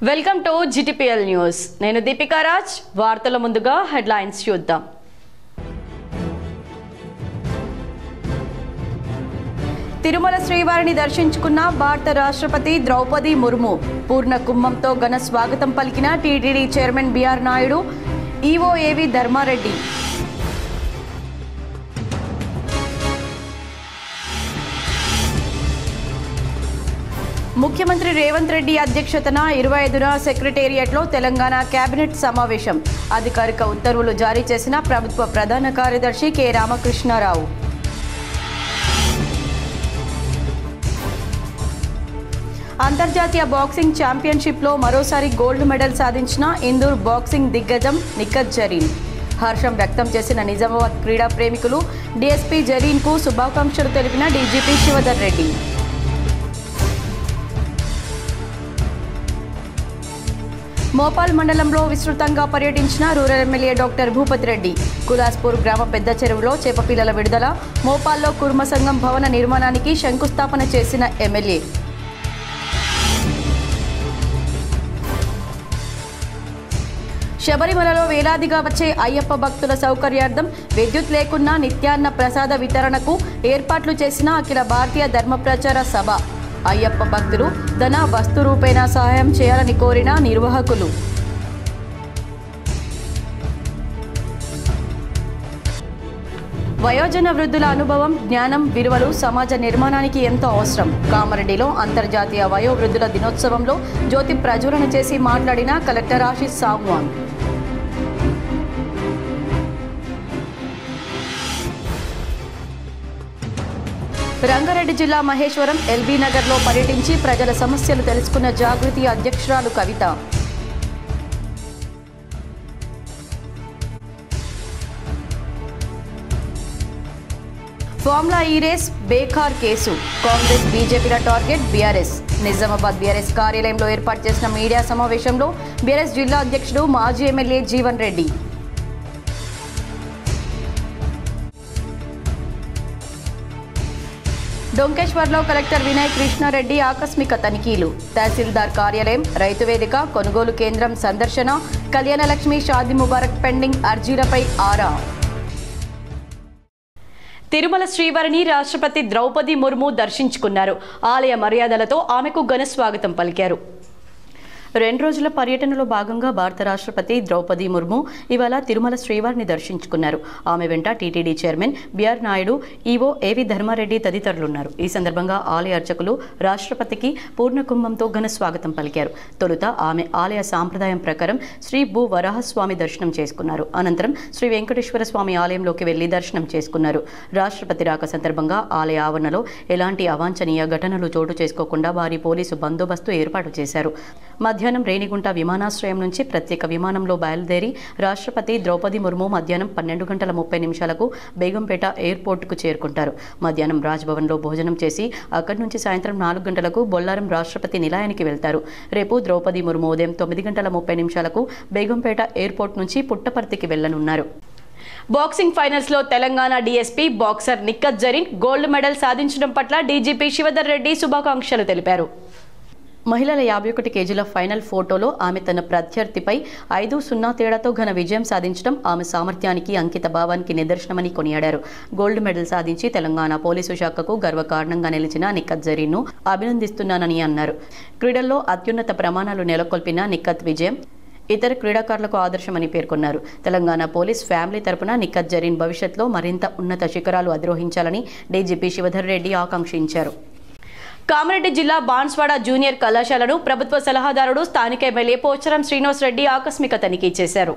Welcome to GTPL news. నేను దీపికా రాజ్. వార్తల ముందుగా హెడ్లైన్స్ చూద్దాం. తిరుమల శ్రీవారిని దర్శించుకున్న భారత రాష్ట్రపతి ద్రౌపది ముర్ము. పూర్ణ కుంభంతో ఘన స్వాగతం పలికిన TTD chairman BR Naidu, EO AV Dharmareddy. ముఖ్యమంత్రి రేవంత్ రెడ్డి అధ్యక్షతన 25న సెక్రటేరియట్లో తెలంగాణ కేబినెట్ సమావేశం. అధికారిక ఉత్తర్వులు జారీ చేసిన ప్రభుత్వ ప్రధాన కార్యదర్శి కె రామకృష్ణారావు. అంతర్జాతీయ బాక్సింగ్ ఛాంపియన్షిప్లో మరోసారి గోల్డ్ మెడల్ సాధించిన ఇందూర్ బాక్సింగ్ దిగ్గజం నిఖత్ జరీన్. హర్షం వ్యక్తం చేసిన నిజామాబాద్ క్రీడా ప్రేమికులు. డీఎస్పీ జరీన్కు శుభాకాంక్షలు తెలిపిన డీజీపీ శివధర్ రెడ్డి. మోపాల్ మండలంలో విస్తృతంగా పర్యటించిన rural MLA doctor Bhupathi Reddy. Kulaspur గ్రామ పెద్ద చెరువులో చేపపిల్లల విడుదల. మోపాల్లో కుర్మ సంఘం భవన నిర్మాణానికి శంకుస్థాపన చేసిన ఎమ్మెల్యే. శబరిమలలో వేలాదిగా వచ్చే అయ్యప్ప భక్తుల సౌకర్యార్థం విద్యుత్ లేకున్నా నిత్యాన్న ప్రసాద వితరణకు ఏర్పాట్లు చేసిన అఖిల భారతీయ ధర్మ ప్రచార సభ. అయ్యప్ప భక్తులు ధన వస్తు రూపేణా సహాయం చేయాలని కోరిన నిర్వాహకులు. వయోజన వృద్ధుల అనుభవం, జ్ఞానం, విలువలు సమాజ నిర్మాణానికి ఎంతో అవసరం. కామారెడ్డిలో అంతర్జాతీయ వయోవృద్ధుల దినోత్సవంలో జ్యోతి ప్రజ్వలన చేసి మాట్లాడిన కలెక్టర్ ఆశీష్ సాంగ్వాన్. రంగారెడ్డి జిల్లా మహేశ్వరం ఎల్బీ నగర్లో పర్యటించి ప్రజల సమస్యలు తెలుసుకున్న జాగృతి అధ్యక్షురాలు కవిత. ఫార్ములా ఈ రేస్ బేఖార్ కేసు. కాంగ్రెస్ బీజేపీల టార్గెట్ బీఆర్ఎస్. నిజామాబాద్ బీఆర్ఎస్ కార్యాలయంలో ఏర్పాటు చేసిన మీడియా సమావేశంలో బీఆర్ఎస్ జిల్లా అధ్యక్షుడు మాజీ ఎమ్మెల్యే జీవన్ రెడ్డి. డొంకేశ్వర్లో కలెక్టర్ వినయ్ కృష్ణారెడ్డి ఆకస్మిక తనిఖీలు. తహసీల్దార్ కార్యాలయం, రైతు వేదిక, కొనుగోలు కేంద్రం సందర్శన. కళ్యాణలక్ష్మి షాదీ ముబారక్ పెండింగ్ అర్జీలపై ఆరా. తిరుమల శ్రీవారిని రాష్ట్రపతి ద్రౌపది ముర్ము దర్శించుకున్నారు. ఆలయ మర్యాదలతో ఆమెకు ఘన స్వాగతం పలికారు. 2 రోజుల పర్యటనలో భాగంగా భారత రాష్ట్రపతి ద్రౌపది ముర్ము ఇవాళ తిరుమల శ్రీవారిని దర్శించుకున్నారు. ఆమె వెంట TTD chairman BR Naidu, EO AV Dharmareddy తదితరులున్నారు. ఈ సందర్భంగా ఆలయ అర్చకులు రాష్ట్రపతికి పూర్ణ కుంభంతో ఘన స్వాగతం పలికారు. తొలుత ఆమె ఆలయ సాంప్రదాయం ప్రకారం శ్రీ భూ వరాహస్వామి దర్శనం చేసుకున్నారు. అనంతరం శ్రీ వెంకటేశ్వర స్వామి ఆలయంలోకి వెళ్లి దర్శనం చేసుకున్నారు. రాష్ట్రపతి రాక సందర్భంగా ఆలయ ఆవరణలో ఎలాంటి అవాంఛనీయ ఘటనలు చోటు చేసుకోకుండా భారీ పోలీసు బందోబస్తు ఏర్పాటు చేశారు. మధ్యాహ్నం రేణిగుంట విమానాశ్రయం నుంచి ప్రత్యేక విమానంలో బయలుదేరి రాష్ట్రపతి ద్రౌపది ముర్ము మధ్యాహ్నం 12:30 బేగంపేట ఎయిర్పోర్టుకు చేరుకుంటారు. మధ్యాహ్నం రాజ్భవన్లో భోజనం చేసి అక్కడి నుంచి సాయంత్రం 4 గంటలకు బొల్లారం రాష్ట్రపతి నిలయానికి వెళ్తారు. రేపు ద్రౌపది ముర్ము ఉదయం 9:30 బేగంపేట ఎయిర్పోర్ట్ నుంచి పుట్టపర్తికి వెళ్లనున్నారు. బాక్సింగ్ ఫైనల్స్ లో Telangana DSP boxer Nikhat Zareen gold medal సాధించడం పట్ల డీజీపీ శివధర్ రెడ్డి శుభాకాంక్షలు తెలిపారు. మహిళల 51 కేజీల ఫైనల్ ఫోటోలో ఆమె తన ప్రత్యర్థిపై 5-0 తేడాతో ఘన విజయం సాధించడం ఆమె సామర్థ్యానికి, అంకిత భావానికి నిదర్శనమని కొనియాడారు. గోల్డ్ మెడల్ సాధించి తెలంగాణ పోలీసు శాఖకు గర్వకారణంగా నిలిచిన నిఖత్ జరీన్ను అభినందిస్తున్నానని అన్నారు. క్రీడల్లో అత్యున్నత ప్రమాణాలు నెలకొల్పిన నిఖత్ విజయం ఇతర క్రీడాకారులకు ఆదర్శమని పేర్కొన్నారు. తెలంగాణ పోలీస్ ఫ్యామిలీ తరపున నిఖత్ జరీన్ భవిష్యత్తులో మరింత ఉన్నత శిఖరాలు అధిరోహించాలని డీజీపీ శివధర్ రెడ్డి ఆకాంక్షించారు. కామారెడ్డి జిల్లా బాన్స్వాడ జూనియర్ కళాశాలను ప్రభుత్వ సలహాదారుడు స్థానిక ఎమ్మెల్యే పోచారం శ్రీనివాస్ రెడ్డి ఆకస్మిక తనిఖీ చేశారు.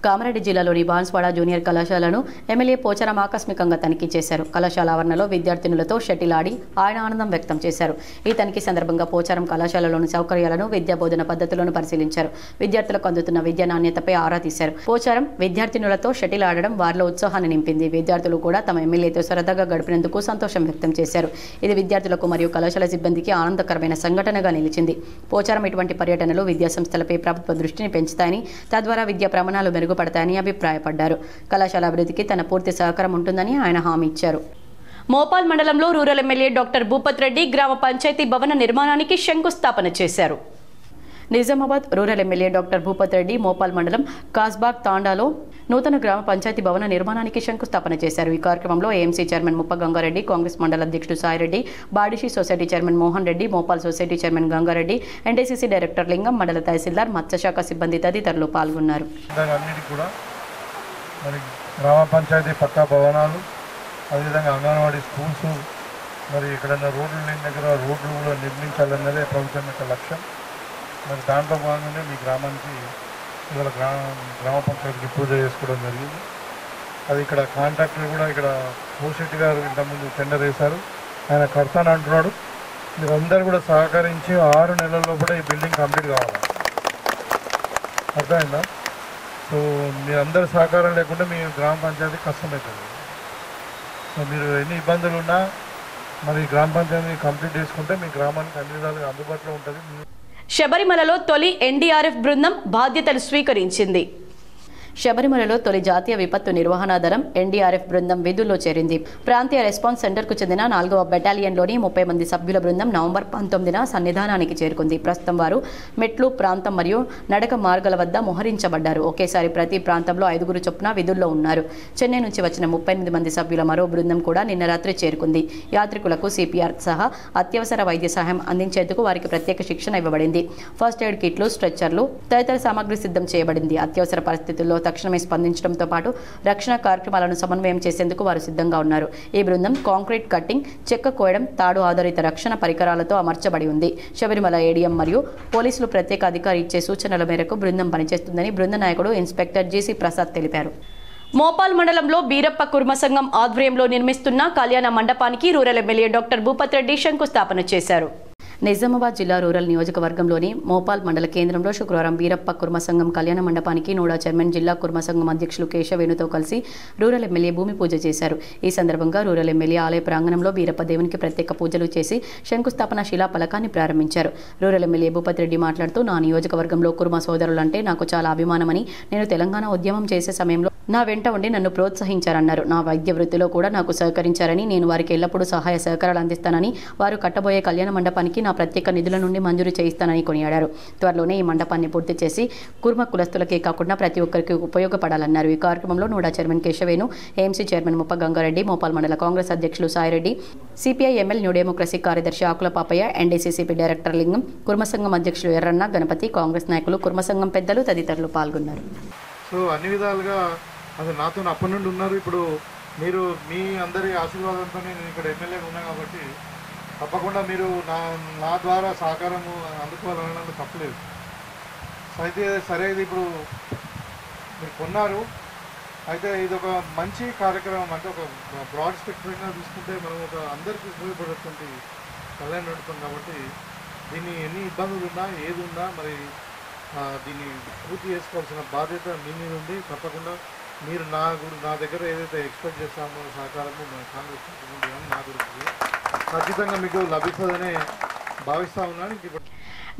కామారెడ్డి జిల్లాలోని బాన్స్వాడ జూనియర్ కళాశాలను ఎమ్మెల్యే పోచారం ఆకస్మికంగా తనిఖీ చేశారు. కళాశాల ఆవరణలో విద్యార్థినులతో షటిల్ ఆడి ఆయన ఆనందం వ్యక్తం చేశారు. ఈ తనిఖీ సందర్భంగా పోచారం కళాశాలలోని సౌకర్యాలను, విద్యా బోధన పద్ధతులను పరిశీలించారు. విద్యార్థులకు అందుతున్న విద్యా నాణ్యతపై ఆరా తీశారు. పోచారం విద్యార్థినులతో షటిల్ ఆడడం వారిలో ఉత్సాహాన్ని నింపింది. విద్యార్థులు కూడా తమ ఎమ్మెల్యేతో సరదాగా గడిపినందుకు సంతోషం వ్యక్తం చేశారు. ఇది విద్యార్థులకు మరియు కళాశాల సిబ్బందికి ఆనందకరమైన సంఘటనగా నిలిచింది. పోచారం ఇటువంటి పర్యటనలు విద్యా సంస్థలపై ప్రభుత్వ దృష్టిని పెంచుతాయని, తద్వారా విద్యా ప్రమాణాలు మెరుగుపడతాయని అభిప్రాయపడ్డారు. కళాశాల అభివృద్ధికి తన పూర్తి సహకారం ఉంటుందని ఆయన హామీ ఇచ్చారు. మోపాల్ మండలంలో rural MLA doctor Bhupathi Reddy గ్రామ పంచాయతీ భవన నిర్మాణానికి శంకుస్థాపన చేశారు. Nizamabad rural MLA doctor Bhupath Reddy Mopal మండలం కాస్బాగ్ తాండాలో నూతన గ్రామ పంచాయతీ భవన నిర్మాణానికి శంకుస్థాపన చేశారు. ఈ కార్యక్రమంలో ఏఎంసీ చైర్మన్ ముప్ప గంగారెడ్డి, కాంగ్రెస్ మండల అధ్యక్షుడు Saireddy, Badishi society chairman Mohan Reddy, Mopal society chairman Gangareddy, NTCC director Lingam, మండల తహసీల్దార్, మత్స్యశాఖ సిబ్బంది తదితరులు పాల్గొన్నారు. గ్రామ పంచాయతీ పక్కా భవనాలు, అదేవిధంగా అంగన్వాడీ స్కూల్స్, మరి ఎక్కడైనా రోడ్లు లేని దగ్గర రోడ్లు కూడా నిర్మించాలన్నదే ప్రభుత్వం యొక్క లక్ష్యం. మరి దాంట్లో భాగంగానే మీ గ్రామానికి ఇవాళ గ్రామ పంచాయతీకి పూజ చేసుకోవడం జరిగింది. అది ఇక్కడ కాంట్రాక్టర్ కూడా ఇక్కడ భూశెట్టి గారు ఇంతకుముందు టెండర్ వేశారు, ఆయన కడతాను అంటున్నాడు. మీరందరూ కూడా సహకరించి 6 నెలల లోపల ఈ బిల్డింగ్ కంప్లీట్ కావాలి. అర్థమైందా? సో మీరందరూ సహకారం లేకుండా మీ గ్రామ పంచాయతీ కష్టమవుతుంది. సో మీరు ఎన్ని ఇబ్బందులు ఉన్నా మరి గ్రామ పంచాయతీ కంప్లీట్ చేసుకుంటే మీ గ్రామానికి అన్ని విధాలుగా అందుబాటులో ఉంటుంది. శబరిమలలో తొలి ఎన్డీఆర్ఎఫ్ బృందం బాధ్యతలు స్వీకరించింది. శబరిమలలో తొలి జాతీయ విపత్తు నిర్వహణ దళం ఎన్డీఆర్ఎఫ్ బృందం విధుల్లో చేరింది. ప్రాంతీయ రెస్పాన్స్ సెంటర్కు చెందిన 4వ బెటాలియన్లోని 30 మంది సభ్యుల బృందం నవంబర్ 19న సన్నిధానానికి చేరుకుంది. ప్రస్తుతం వారు మెట్లు ప్రాంతం మరియు నడక మార్గాల వద్ద మోహరించబడ్డారు. ఒకేసారి ప్రతి ప్రాంతంలో 5 చొప్పున విధుల్లో ఉన్నారు. చెన్నై నుంచి వచ్చిన 38 మంది సభ్యుల మరో బృందం కూడా నిన్న రాత్రి చేరుకుంది. యాత్రికులకు సిపిఆర్ సహా అత్యవసర వైద్య సహాయం అందించేందుకు వారికి ప్రత్యేక శిక్షణ ఇవ్వబడింది. ఫస్ట్ ఎయిడ్ కిట్లు, స్ట్రెచ్చర్లు తదితర సామగ్రి సిద్ధం చేయబడింది. అత్యవసర పరిస్థితుల్లో తక్షణమే స్పందించడంతో పాటు రక్షణ కార్యక్రమాలను సమన్వయం చేసేందుకు వారు సిద్ధంగా ఉన్నారు. ఈ బృందం కాంక్రీట్ కట్టింగ్, చెక్క కోయడం, తాడు ఆధారిత రక్షణ పరికరాలతో అమర్చబడి ఉంది. శబరిమల ఏడీఎం మరియు పోలీసులు ప్రత్యేక అధికారి ఇచ్చే సూచనల మేరకు బృందం పనిచేస్తుందని బృంద నాయకుడు ఇన్స్పెక్టర్ జీసీ ప్రసాద్ తెలిపారు. మోపాల్ మండలంలో బీరప్ప కుర్మ సంఘం ఆధ్వర్యంలో నిర్మిస్తున్న కళ్యాణ మండపానికి rural MLA doctor Bhupath Reddy శంకుస్థాపన చేశారు. నిజామాబాద్ జిల్లా రూరల్ నియోజకవర్గంలోని మోపాల్ మండల కేంద్రంలో శుక్రవారం బీరప్ప కుర్మ సంఘం కళ్యాణ మండపానికి నూడా చైర్మన్, జిల్లా కుర్మ సంఘం అధ్యక్షులు కేశవేణుతో కలిసి రూరల్ ఎమ్మెల్యే భూమి పూజ చేశారు. ఈ సందర్భంగా రూరల్ ఎమ్మెల్యే ఆలయ ప్రాంగణంలో బీరప్ప దేవునికి ప్రత్యేక పూజలు చేసి శంకుస్థాపన శిలా ఫలకాన్ని ప్రారంభించారు. రూరల్ ఎమ్మెల్యే భూపత్ రెడ్డి మాట్లాడుతూ, నా నియోజకవర్గంలో కుర్మ సోదరులంటే నాకు చాలా అభిమానమని, నేను తెలంగాణ ఉద్యమం చేసే సమయంలో నా వెంట ఉండి నన్ను ప్రోత్సహించారన్నారు. నా వైద్య వృత్తిలో కూడా నాకు సహకరించారని, నేను వారికి ఎల్లప్పుడూ సహాయ సహకారాలు అందిస్తానని, వారు కట్టబోయే కళ్యాణ మండపానికి నా ప్రత్యేక నిధుల నుండి మంజూరు చేయిస్తానని కొనియాడారు. త్వరలోనే ఈ మండపాన్ని పూర్తి చేసి కుర్మ కులస్తులకే కాకుండా ప్రతి ఒక్కరికి ఉపయోగపడాలన్నారు. ఈ కార్యక్రమంలో NUDA chairman Keshavenu, AMC chairman Muppa Gangareddy, Mopal మండల కాంగ్రెస్ అధ్యక్షులు Saireddy, CPI ML New Democracy కార్యదర్శి ఆకుల పాపయ్య, ఎన్డీసీసీ డైరెక్టర్ లింగం, కుర్మ సంఘం అధ్యక్షులు ఎర్రన్న, గణపతి, కాంగ్రెస్ నాయకులు, కుర్మ సంఘం పెద్దలు తదితరులు పాల్గొన్నారు. సో అన్ని విధాలుగా అది నాతో అప్పటి నుండి ఉన్నారు. ఇప్పుడు మీరు మీ అందరి ఆశీర్వాదంతో నేను ఇక్కడ ఎమ్మెల్యేగా ఉన్నా కాబట్టి తప్పకుండా మీరు నా ద్వారా సహకారము అందుకోవాలనడం తప్పలేదు. అయితే సరే, ఇది ఇప్పుడు మీరు కొన్నారు, అయితే ఇది ఒక మంచి కార్యక్రమం. అంటే ఒక బ్రాడ్ స్పెక్ట్రంగా తీసుకుంటే మనం ఒక అందరికీ ఉపయోగపడేటువంటి కళ్యాణ మండపం కాబట్టి దీన్ని ఎన్ని ఇబ్బందులు ఉన్నా ఏది ఉన్నా మరి దీన్ని పూర్తి చేసుకోవాల్సిన బాధ్యత మీ మీద ఉంది. తప్పకుండా మీరు నా దగ్గర ఏదైతే ఎక్స్పెక్ట్ చేస్తామో సహకారము కాంగ్రెస్ కానీ నా గురించి ఖచ్చితంగా మీకు లభిస్తుందనే భావిస్తా ఉన్నాను.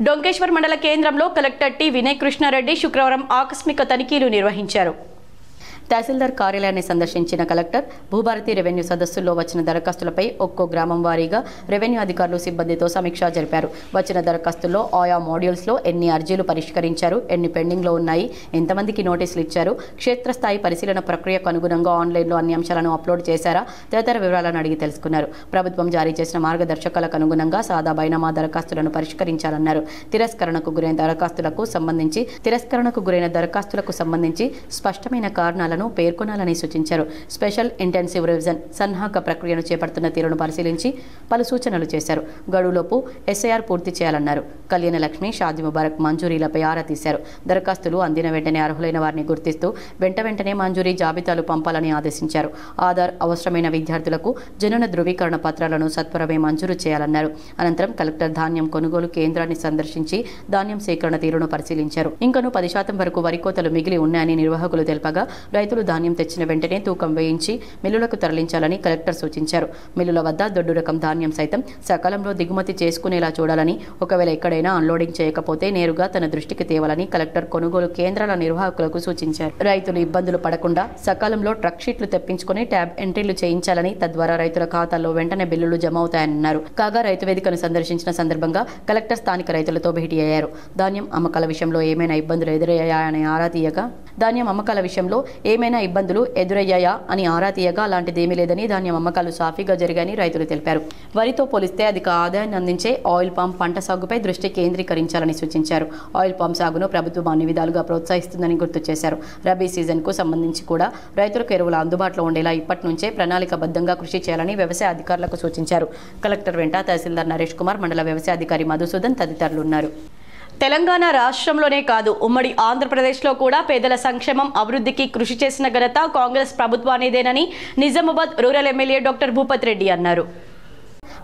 డొంకేశ్వర్ మండల కేంద్రంలో కలెక్టర్ టి వినయ్ కృష్ణారెడ్డి శుక్రవారం ఆకస్మిక తనిఖీలు నిర్వహించారు. తహసీల్దార్ కార్యాలయాన్ని సందర్శించిన కలెక్టర్ భూభారతి రెవెన్యూ సదస్సుల్లో వచ్చిన దరఖాస్తులపై ఒక్కో గ్రామం వారీగా రెవెన్యూ అధికారులు సిబ్బందితో సమీక్ష జరిపారు. వచ్చిన దరఖాస్తుల్లో ఆయా మాడ్యూల్స్లో ఎన్ని అర్జీలు పరిష్కరించారు, ఎన్ని పెండింగ్లో ఉన్నాయి, ఎంతమందికి నోటీసులు ఇచ్చారు, క్షేత్రస్థాయి పరిశీలన ప్రక్రియకు అనుగుణంగా ఆన్లైన్లో అన్ని అంశాలను అప్లోడ్ చేశారా తదితర వివరాలను అడిగి తెలుసుకున్నారు. ప్రభుత్వం జారీ చేసిన మార్గదర్శకాలకు అనుగుణంగా సాదా బైనామా దరఖాస్తులను పరిష్కరించాలన్నారు. తిరస్కరణకు గురైన దరఖాస్తులకు సంబంధించి స్పష్టమైన కారణాలను పేర్కొనాలని సూచించారు. స్పెషల్ ఇంటెన్సివ్ రివిజన్ సన్నాహక ప్రక్రియను చేపడుతున్న తీరును పరిశీలించి పలు సూచనలు చేశారు. గడువులోపు ఎస్ఐఆర్ పూర్తి చేయాలన్నారు. కళ్యాణ లక్ష్మి, షాదీ ముబారక్ మంజూరీలపై ఆరా తీశారు. దరఖాస్తులు అందిన వెంటనే అర్హులైన వారిని గుర్తిస్తూ వెంటనే మంజూరీ జాబితాలు పంపాలని ఆదేశించారు. ఆధార్ అవసరమైన విద్యార్థులకు జనన ధృవీకరణ పత్రాలను సత్వరమే మంజూరు చేయాలన్నారు. అనంతరం కలెక్టర్ ధాన్యం కొనుగోలు కేంద్రాన్ని సందర్శించి ధాన్యం సేకరణ తీరును పరిశీలించారు. ఇంకనూ 10% వరకు వరి కోతలు మిగిలి ఉన్నాయని నిర్వాహకులు తెలుపగా రైతులు రైతులు ధాన్యం తెచ్చిన వెంటనే తూకం వేయించి మిల్లులకు తరలించాలని కలెక్టర్ సూచించారు. మిల్లుల వద్ద దొడ్డు రకం ధాన్యం సైతం సకాలంలో దిగుమతి చేసుకునేలా చూడాలని, ఒకవేళ ఎక్కడైనా అన్లోడింగ్ చేయకపోతే నేరుగా తన దృష్టికి తేవాలని కలెక్టర్ కొనుగోలు కేంద్రాల నిర్వాహకులకు సూచించారు. రైతులు ఇబ్బందులు పడకుండా సకాలంలో ట్రక్ షీట్లు తెప్పించుకుని ట్యాబ్ ఎంట్రీలు చేయించాలని, తద్వారా రైతుల ఖాతాల్లో వెంటనే బిల్లులు జమ అవుతాయన్నారు. కాగా రైతు వేదికను సందర్శించిన సందర్భంగా కలెక్టర్ స్థానిక రైతులతో భేటీ అయ్యారు. ధాన్యం అమ్మకాల విషయంలో ఏమైనా ఇబ్బందులు ఎదురయ్యాయని ఆరా తీయగా అలాంటిదేమీ లేదని, ధాన్యం అమ్మకాలు సాఫీగా జరిగాయని రైతులు తెలిపారు. వరితో పోలిస్తే అధిక ఆదాయాన్ని అందించే ఆయిల్ పామ్ పంట సాగుపై దృష్టి కేంద్రీకరించాలని సూచించారు. ఆయిల్ పామ్ సాగును ప్రభుత్వం అన్ని విధాలుగా ప్రోత్సహిస్తుందని గుర్తు చేశారు. రబీ సీజన్ కు సంబంధించి కూడా రైతులకు ఎరువులు అందుబాటులో ఉండేలా ఇప్పటి నుంచే ప్రణాళికబద్ధంగా కృషి చేయాలని వ్యవసాయ అధికారులకు సూచించారు. కలెక్టర్ వెంట తహసీల్దార్ నరేష్ కుమార్, మండల వ్యవసాయ అధికారి మధుసూదన్ తదితరులు ఉన్నారు. తెలంగాణ రాష్ట్రంలోనే కాదు, ఉమ్మడి ఆంధ్రప్రదేశ్లో కూడా పేదల సంక్షేమం అభివృద్ధికి కృషి చేసిన ఘనత కాంగ్రెస్ ప్రభుత్వానిదేనని Nizamabad rural MLA doctor Bhupath Reddy అన్నారు.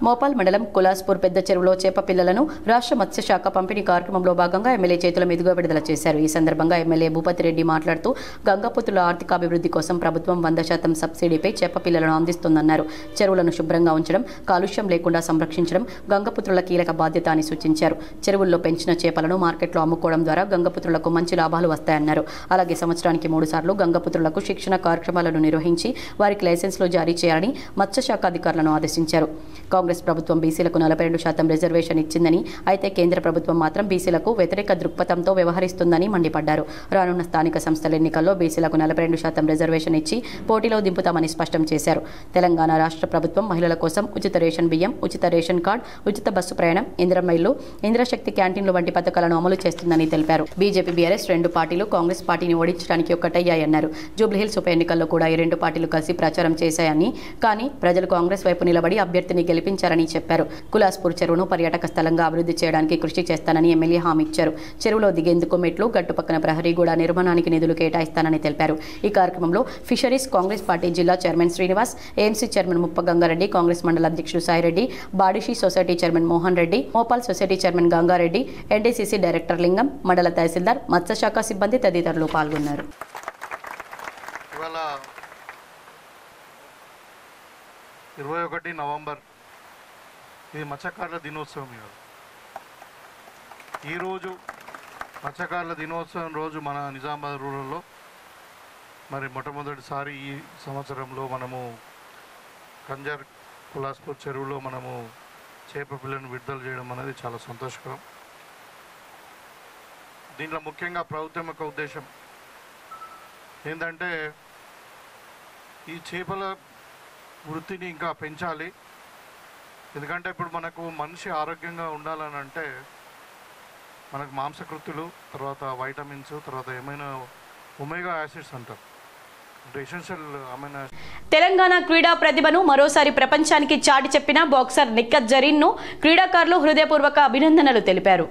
మోపాల్ మండలం కులాస్పూర్ పెద్ద చెరువులో చేప పిల్లలను రాష్ట్ర మత్స్యశాఖ పంపిణీ కార్యక్రమంలో భాగంగా ఎమ్మెల్యే చేతుల మీదుగా విడుదల చేశారు. ఈ సందర్భంగా ఎమ్మెల్యే భూపత్ రెడ్డి మాట్లాడుతూ గంగపుత్రుల ఆర్థికాభివృద్ధి కోసం ప్రభుత్వం 100% సబ్సిడీపై చేప పిల్లలను అందిస్తుందన్నారు. చెరువులను శుభ్రంగా ఉంచడం, కాలుష్యం లేకుండా సంరక్షించడం గంగపుత్రుల కీలక బాధ్యత అని సూచించారు. చెరువుల్లో పెంచిన చేపలను మార్కెట్లో అమ్ముకోవడం ద్వారా గంగపుత్రులకు మంచి లాభాలు వస్తాయన్నారు. అలాగే సంవత్సరానికి 3 సార్లు గంగపుత్రులకు శిక్షణ కార్యక్రమాలను నిర్వహించి వారికి లైసెన్స్లు జారీ చేయాలని మత్స్యశాఖ అధికారులను ఆదేశించారు. కాంగ్రెస్ ప్రభుత్వం బీసీలకు 42% రిజర్వేషన్ ఇచ్చిందని, అయితే కేంద్ర ప్రభుత్వం మాత్రం బీసీలకు వ్యతిరేక దృక్పథంతో వ్యవహరిస్తుందని మండిపడ్డారు. రానున్న స్థానిక సంస్థల ఎన్నికల్లో బీసీలకు 42% రిజర్వేషన్ ఇచ్చి పోటీలో దింపుతామని స్పష్టం చేశారు. తెలంగాణ రాష్ట్ర ప్రభుత్వం మహిళల కోసం ఉచిత రేషన్ బియ్యం, ఉచిత రేషన్ కార్డు, ఉచిత బస్సు ప్రయాణం, ఇందిరమ్మ ఇల్లు, ఇంద్రశక్తి క్యాంటీన్లు వంటి పథకాలను అమలు చేస్తుందని తెలిపారు. బీజేపీ, బీఆర్ఎస్ 2 పార్టీలు కాంగ్రెస్ పార్టీని ఓడించడానికి ఒక్కటయ్యాయన్నారు. జూబ్లీహిల్స్ ఉప ఎన్నికల్లో కూడా ఈ 2 పార్టీలు కలిసి ప్రచారం చేశాయని, కానీ ప్రజలు కాంగ్రెస్ వైపు నిలబడి అభ్యర్థిని గెలిపించారని చెప్పారు. కులాస్పూర్ చెరువును పర్యాటక స్థలంగా అభివృద్ధి చేయడానికి కృషి చేస్తానని ఎమ్మెల్యే హామీ ఇచ్చారు. చెరువులో దిగేందుకు మెట్లు, గట్టు పక్కన ప్రహరీ గూడ నిర్మాణానికి నిధులు కేటాయిస్తానని తెలిపారు. ఈ కార్యక్రమంలో ఫిషరీస్ కాంగ్రెస్ పార్టీ జిల్లా చైర్మన్ శ్రీనివాస్, ఏఎంసీ చైర్మన్ ముప్ప గంగారెడ్డి, కాంగ్రెస్ మండల అధ్యక్షుడు Saireddy, Badishi society chairman Mohan Reddy, Mopal society chairman Gangareddy, NDCC director Lingam, మండల తహసీల్దార్, మత్స్యశాఖ సిబ్బంది తదితరులు పాల్గొన్నారు. 21 నవంబర్ ఇది మత్స్యకారుల దినోత్సవం. ఈరోజు మత్స్యకారుల దినోత్సవం రోజు మన నిజామాబాద్ రూరల్లో మరి మొట్టమొదటిసారి ఈ సంవత్సరంలో మనము కంజర్ కులాస్పూర్ చెరువులో మనము చేప పిల్లను విడుదల చేయడం అనేది చాలా సంతోషకరం. దీంట్లో ముఖ్యంగా ప్రభుత్వం యొక్క ఉద్దేశం ఏంటంటే ఈ చేపల వృత్తిని ఇంకా పెంచాలి. ఎందుకంటే ఇప్పుడు మనకు మనిషి ఆరోగ్యంగా ఉండాలని అంటే మనకు మాంసకృతులు, తర్వాత వైటమిన్స్, తర్వాత ఏమైనా ఒమేగా యాసిడ్స్ అంటారు, ఎసెన్షియల్ అమైనో. తెలంగాణ క్రీడా ప్రతిభను మరోసారి ప్రపంచానికి చాటి చెప్పిన బాక్సర్ నిఖత్ జరీన్ను క్రీడాకారులు హృదయపూర్వక అభినందనలు తెలిపారు.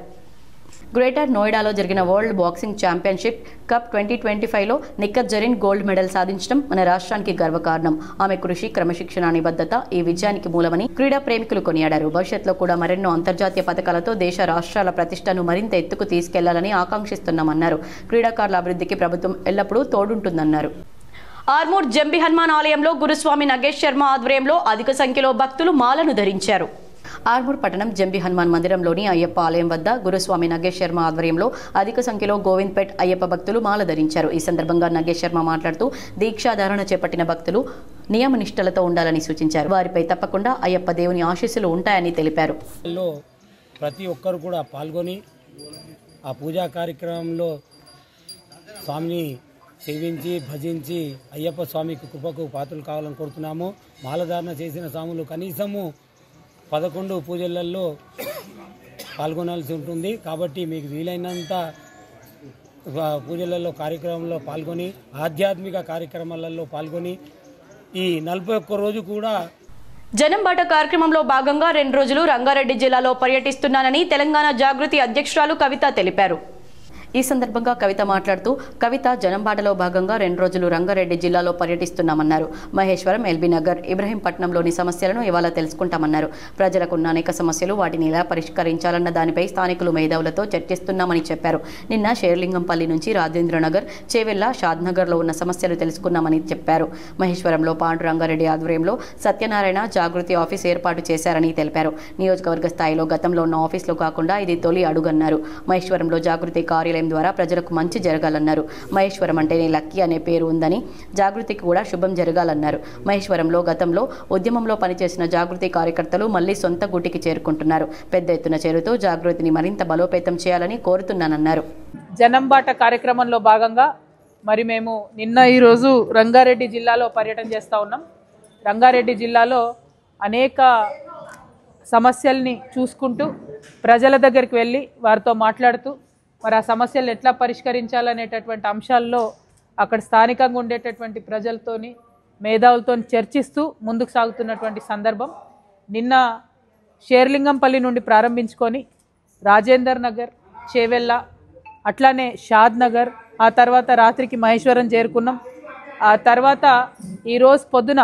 గ్రేటర్ నోయిడాలో జరిగిన వరల్డ్ బాక్సింగ్ ఛాంపియన్షిప్ కప్ 2025లో నిఖత్ జరీన్ గోల్డ్ మెడల్ సాధించడం మన రాష్ట్రానికి గర్వకారణం. ఆమె కృషి, క్రమశిక్షణ, నిబద్ధత ఈ విజయానికి మూలమని క్రీడా ప్రేమికులు కొనియాడారు. భవిష్యత్తులో కూడా మరెన్నో అంతర్జాతీయ పథకాలతో దేశ రాష్ట్రాల ప్రతిష్టను మరింత ఎత్తుకు తీసుకెళ్లాలని ఆకాంక్షిస్తున్నామన్నారు. క్రీడాకారుల అభివృద్ధికి ప్రభుత్వం ఎల్లప్పుడూ తోడుంటుందన్నారు. ఆర్మూర్ జంబి హనుమాన్ ఆలయంలో గురుస్వామి నగేష్ శర్మ ఆధ్వర్యంలో అధిక సంఖ్యలో భక్తులు మాలను ధరించారు. ఆర్మూర్ పట్టణం జంబి హనుమాన్ మందిరంలోని అయ్యప్ప ఆలయం వద్ద గురుస్వామి నగేష్ శర్మ ఆధ్వర్యంలో అధిక సంఖ్యలో గోవింద్పేట్ అయ్యప్ప భక్తులు మాల ధరించారు. ఈ సందర్భంగా నగేష్ శర్మ మాట్లాడుతూ దీక్షాధారణ చేపట్టిన భక్తులు నియమనిష్టలతో ఉండాలని సూచించారు. వారిపై తప్పకుండా అయ్యప్ప దేవుని ఆశీస్సులు ఉంటాయని తెలిపారు. ప్రతి ఒక్కరు కూడా పాల్గొని ఆ పూజా కార్యక్రమంలో స్వామిని సేవించి భజించి అయ్యప్ప స్వామికి కృపకు పాత్రలు కావాలని కోరుతున్నాము. మాలధారణ చేసిన స్వాములు కనీసము 11 పూజలలో పాల్గొనాల్సి ఉంటుంది. కాబట్టి మీకు వీలైనంత పూజలలో కార్యక్రమంలో పాల్గొని ఆధ్యాత్మిక కార్యక్రమాలలో పాల్గొని ఈ 41 రోజు కూడా జనంబాట కార్యక్రమంలో భాగంగా 2 రోజులు రంగారెడ్డి జిల్లాలో పర్యటిస్తున్నానని తెలంగాణ జాగృతి అధ్యక్షురాలు కవిత తెలిపారు. ఈ సందర్భంగా కవిత మాట్లాడుతూ కవిత జనంబాటలో భాగంగా 2 రోజులు రంగారెడ్డి జిల్లాలో పర్యటిస్తున్నామన్నారు. మహేశ్వరం, ఎల్బీ నగర్, ఇబ్రహీంపట్నంలోని సమస్యలను ఇవాళ తెలుసుకుంటామన్నారు. ప్రజలకున్న అనేక సమస్యలు వాటిని ఎలా పరిష్కరించాలన్న దానిపై స్థానికులు మేధావులతో చర్చిస్తున్నామని చెప్పారు. నిన్న షేర్లింగంపల్లి నుంచి రాజేంద్రనగర్, చేవెళ్ల, షాద్నగర్లో ఉన్న సమస్యలు తెలుసుకున్నామని చెప్పారు. మహేశ్వరంలో పాండు రంగారెడ్డి ఆధ్వర్యంలో సత్యనారాయణ జాగృతి ఆఫీస్ ఏర్పాటు చేశారని తెలిపారు. నియోజకవర్గ స్థాయిలో గతంలో ఉన్న ఆఫీసులో కాకుండా ఇది తొలి అడుగన్నారు. మహేశ్వరంలో జాగృతి కార్యాలయం ద్వారా ప్రజలకు మంచి జరగాలన్నారు. మహేశ్వరం అంటేనే లక్కీ అనే పేరు ఉందని, జాగృతికి కూడా శుభం జరగాలన్నారు. మహేశ్వరంలో గతంలో ఉద్యమంలో పనిచేసిన జాగృతి కార్యకర్తలు మళ్లీ సొంత గూటికి చేరుకుంటున్నారు. పెద్ద ఎత్తున చేరుతూ జాగృతిని మరింత బలోపేతం చేయాలని కోరుతున్నానన్నారు. జనంబాట కార్యక్రమంలో భాగంగా మరి మేము ఈరోజు రంగారెడ్డి జిల్లాలో పర్యటన చేస్తూ ఉన్నాం. రంగారెడ్డి జిల్లాలో అనేక సమస్యల్ని చూసుకుంటూ ప్రజల దగ్గరికి వెళ్ళి వారితో మాట్లాడుతూ మరి ఆ సమస్యలను ఎట్లా పరిష్కరించాలనేటటువంటి అంశాల్లో అక్కడ స్థానికంగా ఉండేటటువంటి ప్రజలతోని మేధావులతో చర్చిస్తూ ముందుకు సాగుతున్నటువంటి సందర్భం. నిన్న షేర్లింగంపల్లి నుండి ప్రారంభించుకొని రాజేందర్ నగర్, చేవెళ్ళ, అట్లానే షాద్ నగర్, ఆ తర్వాత రాత్రికి మహేశ్వరం చేరుకున్నాం. ఆ తర్వాత ఈరోజు పొద్దున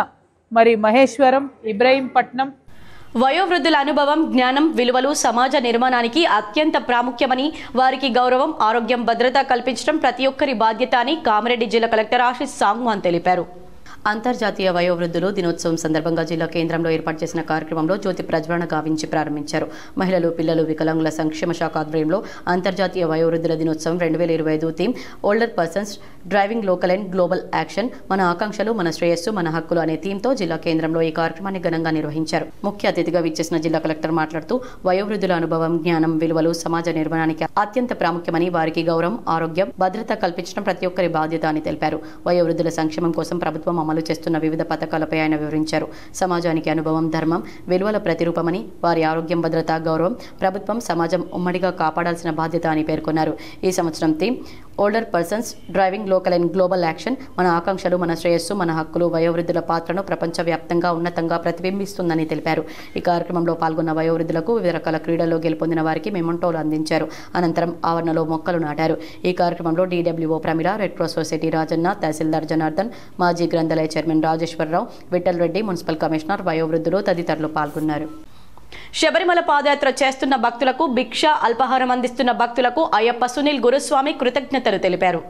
మరి మహేశ్వరం, ఇబ్రహీంపట్నం. వయోవృద్ధుల అనుభవం, జ్ఞానం, విలువలు సమాజ నిర్మాణానికి అత్యంత ప్రాముఖ్యమని, వారికి గౌరవం, ఆరోగ్యం, భద్రత కల్పించడం ప్రతి ఒక్కరి బాధ్యత అని కామారెడ్డి జిల్లా కలెక్టర్ ఆశీష్ సాంగ్వాన్ తెలిపారు. అంతర్జాతీయ వయోవృద్ధులు దినోత్సవం సందర్భంగా జిల్లా కేంద్రంలో ఏర్పాటు చేసిన కార్యక్రమంలో జ్యోతి ప్రజ్వలన గావించి ప్రారంభించారు. మహిళలు, పిల్లలు, వికలాంగుల సంక్షేమ శాఖ ఆధ్వర్యంలో అంతర్జాతీయ వయోవృద్ధుల దినోత్సవం 2025 theme older persons driving local and global action, మన ఆకాంక్షలు మన శ్రేయస్సు మన హక్కులు అనే థీమ్తో జిల్లా కేంద్రంలో ఈ కార్యక్రమాన్ని ఘనంగా నిర్వహించారు. ముఖ్య అతిథిగా విచ్చేసిన జిల్లా కలెక్టర్ మాట్లాడుతూ వయోవృద్ధుల అనుభవం, జ్ఞానం, విలువలు సమాజ నిర్మాణానికి అత్యంత ప్రాముఖ్యమని, వారికి గౌరవం, ఆరోగ్యం, భద్రత కల్పించడం ప్రతి ఒక్కరి బాధ్యత అని తెలిపారు. వయోవృద్ధుల సంక్షేమం కోసం ప్రభుత్వం అమలు చేస్తున్న వివిధ పథకాలపై ఆయన వివరించారు. సమాజానికి అనుభవం, ధర్మం, విలువల ప్రతిరూపమని, వారి ఆరోగ్యం, భద్రత, గౌరవం ప్రభుత్వం, సమాజం ఉమ్మడిగా కాపాడాల్సిన బాధ్యత అని పేర్కొన్నారు. ఈ సంవత్సరం theme older persons driving local and global action, మన ఆకాంక్షలు మన శ్రేయస్సు మన హక్కులు వయోవృద్ధుల పాత్రను ప్రపంచవ్యాప్తంగా ఉన్నతంగా ప్రతిబింబిస్తుందని తెలిపారు. ఈ కార్యక్రమంలో పాల్గొన్న వయోవృద్ధులకు వివిధ రకాల క్రీడల్లో గెలుపొందిన వారికి మెమోంటోలు అందించారు. అనంతరం ఆవరణలో మొక్కలు నాటారు. ఈ కార్యక్రమంలో DWO Pramila, red cross society Rajanna, తహసీల్దార్ జనార్దన్, మాజీ గ్రంథాలయ చైర్మన్ రాజేశ్వరరావు, విఠల్ రెడ్డి, మున్సిపల్ కమిషనర్, వయోవృద్ధులు తదితరులు పాల్గొన్నారు. శబరిమల పాదయాత్ర చేస్తున్న భక్తులకు భిక్ష, అల్పాహారం అందిస్తున్న భక్తులకు అయ్యప్ప సునీల్ గురుస్వామి కృతజ్ఞతలు తెలిపారు.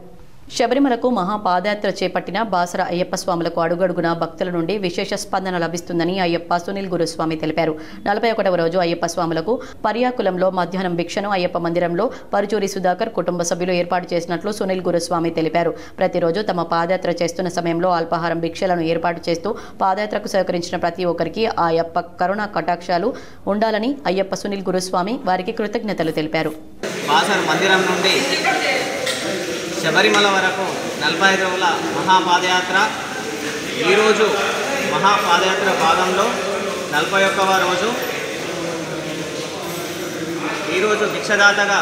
శబరిమలకు మహాపాదయాత్ర చేపట్టిన బాసర అయ్యప్ప స్వాములకు అడుగడుగున భక్తుల నుండి విశేష స్పందన లభిస్తుందని అయ్యప్ప సునీల్ గురుస్వామి తెలిపారు. 41వ రోజు అయ్యప్ప స్వాములకు పర్యాకులంలో మధ్యాహ్నం భిక్షను అయ్యప్ప మందిరంలో పరుచూరి సుధాకర్ కుటుంబ సభ్యులు ఏర్పాటు చేసినట్లు సునీల్ గురుస్వామి తెలిపారు. ప్రతిరోజు తమ పాదయాత్ర చేస్తున్న సమయంలో అల్పాహారం భిక్షలను ఏర్పాటు చేస్తూ పాదయాత్రకు సహకరించిన ప్రతి ఒక్కరికి ఆ అయ్యప్ప కరుణ కటాక్షాలు ఉండాలని అయ్యప్ప సునీల్ గురుస్వామి వారికి కృతజ్ఞతలు తెలిపారు. శబరిమల వరకు 45 రోజుల మహాపాదయాత్ర. ఈరోజు మహాపాదయాత్ర భాగంలో 41వ రోజు. ఈరోజు భిక్షదాతగా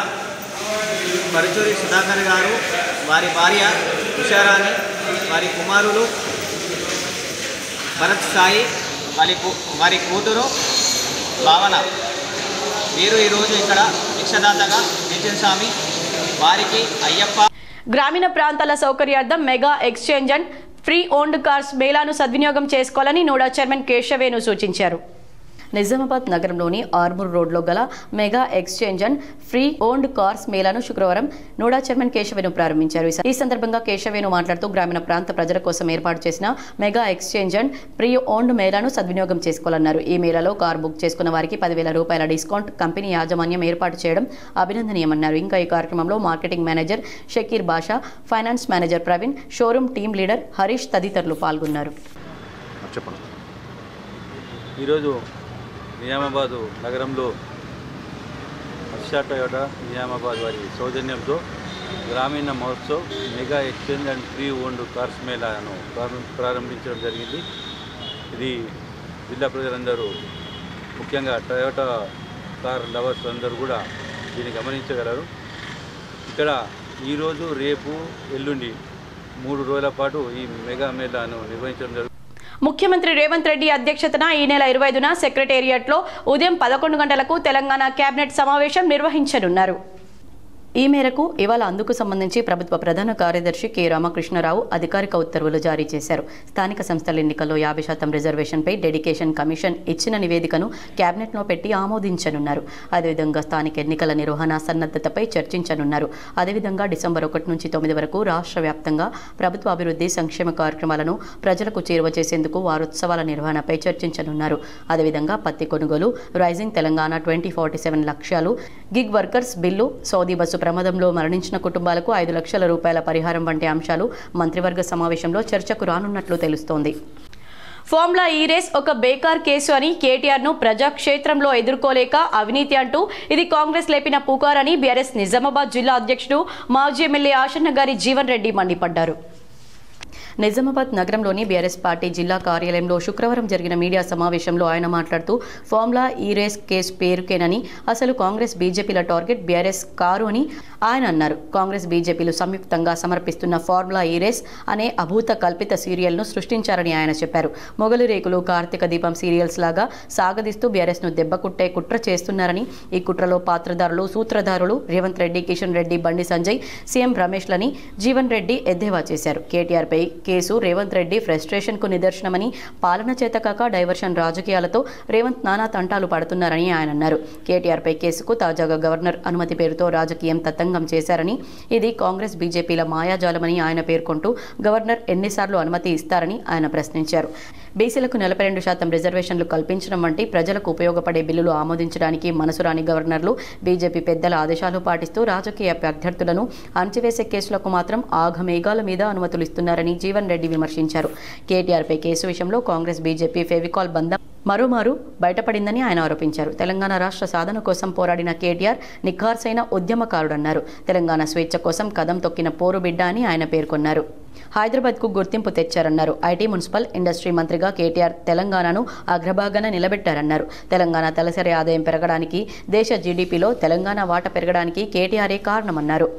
పరుచూరి సుధాకర్ గారు, వారి భార్య ఉషారాణి, వారి కుమారులు భరత్ సాయి, వారి కూతురు భావన, వీరు ఈరోజు ఇక్కడ భిక్షదాతగా నిత్యం స్వామి వారికి అయ్యప్ప. గ్రామీణ ప్రాంతాల సౌకర్యార్థం mega exchange and pre owned cars మేళాను సద్వినియోగం చేసుకోవాలని నోడా చైర్మన్ కేశవేను సూచించారు. నిజామాబాద్ నగరంలోని ఆర్మూర్ రోడ్లో గల mega exchange and pre owned cars మేళాను శుక్రవారం నోడా చైర్మన్ కేశవేను ప్రారంభించారు. ఈ సందర్భంగా కేశవేను మాట్లాడుతూ గ్రామీణ ప్రాంత ప్రజల కోసం ఏర్పాటు చేసిన mega exchange and pre owned మేళాను సద్వినియోగం చేసుకోవాలన్నారు. ఈ మేళాలో కారు బుక్ చేసుకున్న వారికి 10,000 రూపాయల డిస్కౌంట్ కంపెనీ యాజమాన్యం ఏర్పాటు చేయడం అభినందనీయమన్నారు. ఇంకా ఈ కార్యక్రమంలో marketing manager Shakeer Basha, finance manager Praveen, showroom team leader Harish తదితరులు పాల్గొన్నారు. ఈరోజు నిజామాబాదు నగరంలో హర్ష టయోటా నిజామాబాద్ వారి సౌజన్యంతో గ్రామీణ మహోత్సవ్ mega exchange and pre owned cars మేళాను ప్రారంభించడం జరిగింది. ఇది జిల్లా ప్రజలందరూ, ముఖ్యంగా టయోటా కార్ లవర్స్ అందరూ కూడా దీన్ని గమనించగలరు. ఇక్కడ ఈరోజు, రేపు, ఎల్లుండి 3 రోజుల పాటు ఈ మెగా మేళాను నిర్వహించడం జరుగుతుంది. ముఖ్యమంత్రి రేవంత్ రెడ్డి అధ్యక్షతన ఈ నెల 25న సెక్రటేరియట్లో ఉదయం 11 గంటలకు తెలంగాణ కేబినెట్ సమావేశం నిర్వహించనున్నారు. ఈ మేరకు ఇవాళ అందుకు సంబంధించి ప్రభుత్వ ప్రధాన కార్యదర్శి కె రామకృష్ణరావు అధికారిక ఉత్తర్వులు జారీ చేశారు. స్థానిక సంస్థల ఎన్నికల్లో 50% రిజర్వేషన్పై డెడికేషన్ కమిషన్ ఇచ్చిన నివేదికను కేబినెట్లో పెట్టి ఆమోదించనున్నారు. అదేవిధంగా స్థానిక ఎన్నికల నిర్వహణ సన్నద్ధతపై చర్చించనున్నారు. అదేవిధంగా డిసెంబర్ 1 నుంచి 9 వరకు రాష్ట్ర వ్యాప్తంగా ప్రభుత్వ అభివృద్ధి సంక్షేమ కార్యక్రమాలను ప్రజలకు చేరువ చేసేందుకు వారోత్సవాల నిర్వహణపై చర్చించనున్నారు. అదేవిధంగా పత్తి కొనుగోలు, రైజింగ్ తెలంగాణ 2047 లక్ష్యాలు, gig workers bill, Saudi bus ప్రమాదంలో మరణించిన కుటుంబాలకు 5 లక్షల రూపాయల పరిహారం వంటి అంశాలు మంత్రివర్గ సమావేశంలో చర్చకు రానున్నట్లు తెలుస్తోంది. ఫార్ములా ఈ రేస్ ఒక బేకార్ కేసు అని కేటీఆర్ను ప్రజాక్షేత్రంలో ఎదుర్కోలేక అవినీతి అంటూ ఇది కాంగ్రెస్ లేపిన పుకారని బీఆర్ఎస్ నిజామాబాద్ జిల్లా అధ్యక్షుడు మాజీ ఎమ్మెల్యే ఆశన్న గారి జీవన్ రెడ్డి మండిపడ్డారు. నిజామాబాద్ నగరంలోని బీఆర్ఎస్ పార్టీ జిల్లా కార్యాలయంలో శుక్రవారం జరిగిన మీడియా సమావేశంలో ఆయన మాట్లాడుతూ ఫార్ములా ఈ రేస్ కేసు పేరుకేనని, అసలు కాంగ్రెస్ బీజేపీల టార్గెట్ బీఆర్ఎస్ కారు అని ఆయన అన్నారు. కాంగ్రెస్ బీజేపీలు సంయుక్తంగా సమర్పిస్తున్న ఫార్ములా ఈ రేస్ అనే అభూత కల్పిత సీరియల్ను సృష్టించారని ఆయన చెప్పారు. మొగలి రేకులు, కార్తీక దీపం సీరియల్స్ లాగా సాగదీస్తూ బీఆర్ఎస్ను దెబ్బకుట్టే కుట్ర చేస్తున్నారని, ఈ కుట్రలో పాత్రధారులు, సూత్రధారులు రేవంత్ రెడ్డి, కిషన్ రెడ్డి, బండి సంజయ్, సీఎం రమేష్లని జీవన్ రెడ్డి ఎద్దేవా చేశారు. కేటీఆర్పై కేసు రేవంత్ రెడ్డి ఫ్రస్ట్రేషన్కు నిదర్శనమని, పాలన చేతకాక డైవర్షన్ రాజకీయాలతో రేవంత్ నానా తంటాలు పడుతున్నారని ఆయన అన్నారు. కేటీఆర్పై కేసుకు తాజాగా గవర్నర్ అనుమతి పేరుతో రాజకీయం తతంగం చేశారని, ఇది కాంగ్రెస్ బీజేపీల మాయాజాలమని ఆయన పేర్కొంటూ గవర్నర్ ఎన్నిసార్లు అనుమతి ఇస్తారని ఆయన ప్రశ్నించారు. బీసీలకు 42% రిజర్వేషన్లు కల్పించడం వంటి ప్రజలకు ఉపయోగపడే బిల్లులు ఆమోదించడానికి మనసురాని గవర్నర్లు బీజేపీ పెద్దల ఆదేశాలు పాటిస్తూ రాజకీయ అభ్యర్థులను అణచివేసే కేసులకు మాత్రం ఆఘమేఘాల మీద అనుమతులు ఇస్తున్నారని జీవన్ రెడ్డి విమర్శించారు. కేటీఆర్పై కేసు విషయంలో కాంగ్రెస్ బీజేపీ ఫెవికాల్ బంధం మరోమారు బయటపడిందని ఆయన ఆరోపించారు. తెలంగాణ రాష్ట్ర సాధన కోసం పోరాడిన కేటీఆర్ నిఖార్సైన ఉద్యమకారుడన్నారు. తెలంగాణ స్వేచ్ఛ కోసం కదం తొక్కిన పోరుబిడ్డ అని ఆయన పేర్కొన్నారు. హైదరాబాద్కు గుర్తింపు తెచ్చారన్నారు. ఐటీ, మున్సిపల్, ఇండస్ట్రీ మంత్రిగా కేటీఆర్ తెలంగాణను అగ్రభాగాన నిలబెట్టారన్నారు. తెలంగాణ తలసరి ఆదాయం పెరగడానికి, దేశ జీడీపీలో తెలంగాణ వాటా పెరగడానికి కేటీఆరే కారణమన్నారు.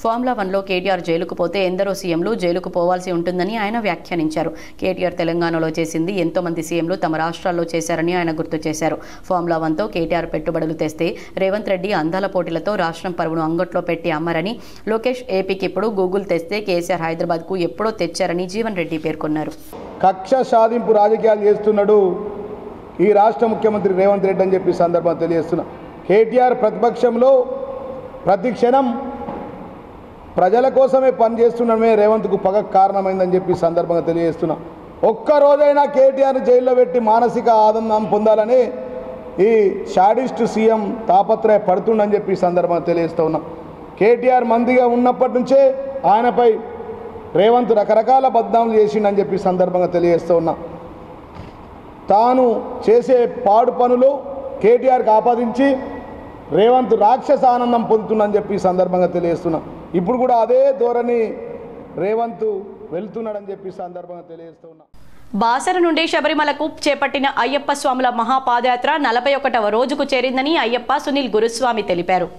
ఫార్ములా 1లో కేటీఆర్ జైలుకు పోతే ఎందరో సీఎంలు జైలుకు పోవాల్సి ఉంటుందని ఆయన వ్యాఖ్యానించారు. కేటీఆర్ తెలంగాణలో చేసింది ఎంతో మంది సీఎంలు తమ రాష్ట్రాల్లో చేశారని ఆయన గుర్తు చేశారు. ఫార్ములా 1తో కేటీఆర్ పెట్టుబడులు తెస్తే రేవంత్ రెడ్డి అందాల పోటీలతో రాష్ట్రం పరువును అంగట్లో పెట్టి అమ్మారని, లోకేష్ ఏపీకి ఇప్పుడు గూగుల్ తెస్తే కేసీఆర్ హైదరాబాద్కు ఎప్పుడో తెచ్చారని జీవన్ రెడ్డి పేర్కొన్నారు. కక్ష సాధింపు రాజకీయాలు చేస్తున్నాడు ఈ రాష్ట్ర ముఖ్యమంత్రి రేవంత్ రెడ్డి అని చెప్పి సందర్భం తెలియజేస్తున్నా. కేటీఆర్ ప్రతిపక్షంలో ప్రతి క్షణం ప్రజల కోసమే పనిచేస్తుండడమే రేవంత్కు పగకు కారణమైందని చెప్పి సందర్భంగా తెలియజేస్తున్నా. ఒక్కరోజైనా కేటీఆర్ జైల్లో పెట్టి మానసిక ఆనందం పొందాలని ఈ షాడిస్ట్ సీఎం తాపత్రయ పడుతుండని చెప్పి సందర్భంగా తెలియజేస్తూ ఉన్నా. కేటీఆర్ మందిగా ఉన్నప్పటి నుంచే ఆయనపై రేవంత్ రకరకాల బద్నాములు చేసిండని చెప్పి సందర్భంగా తెలియజేస్తూ ఉన్నా. తాను చేసే పాడు పనులు కేటీఆర్కి ఆపాదించి రేవంత్ రాక్షస ఆనందం పొందుతుందని చెప్పి సందర్భంగా తెలియజేస్తున్నా. ఇప్పుడు కూడా అదే ధోరణి రేవంత్ వెళ్తున్నాడని చెప్పి సందర్భంగా తెలియజేస్తూ ఉన్నా. బాసర నుండి శబరిమలకు చేపట్టిన అయ్యప్ప స్వాముల మహాపాదయాత్ర 41వ రోజుకు చేరిందని అయ్యప్ప సునీల్ గురుస్వామి తెలిపారు.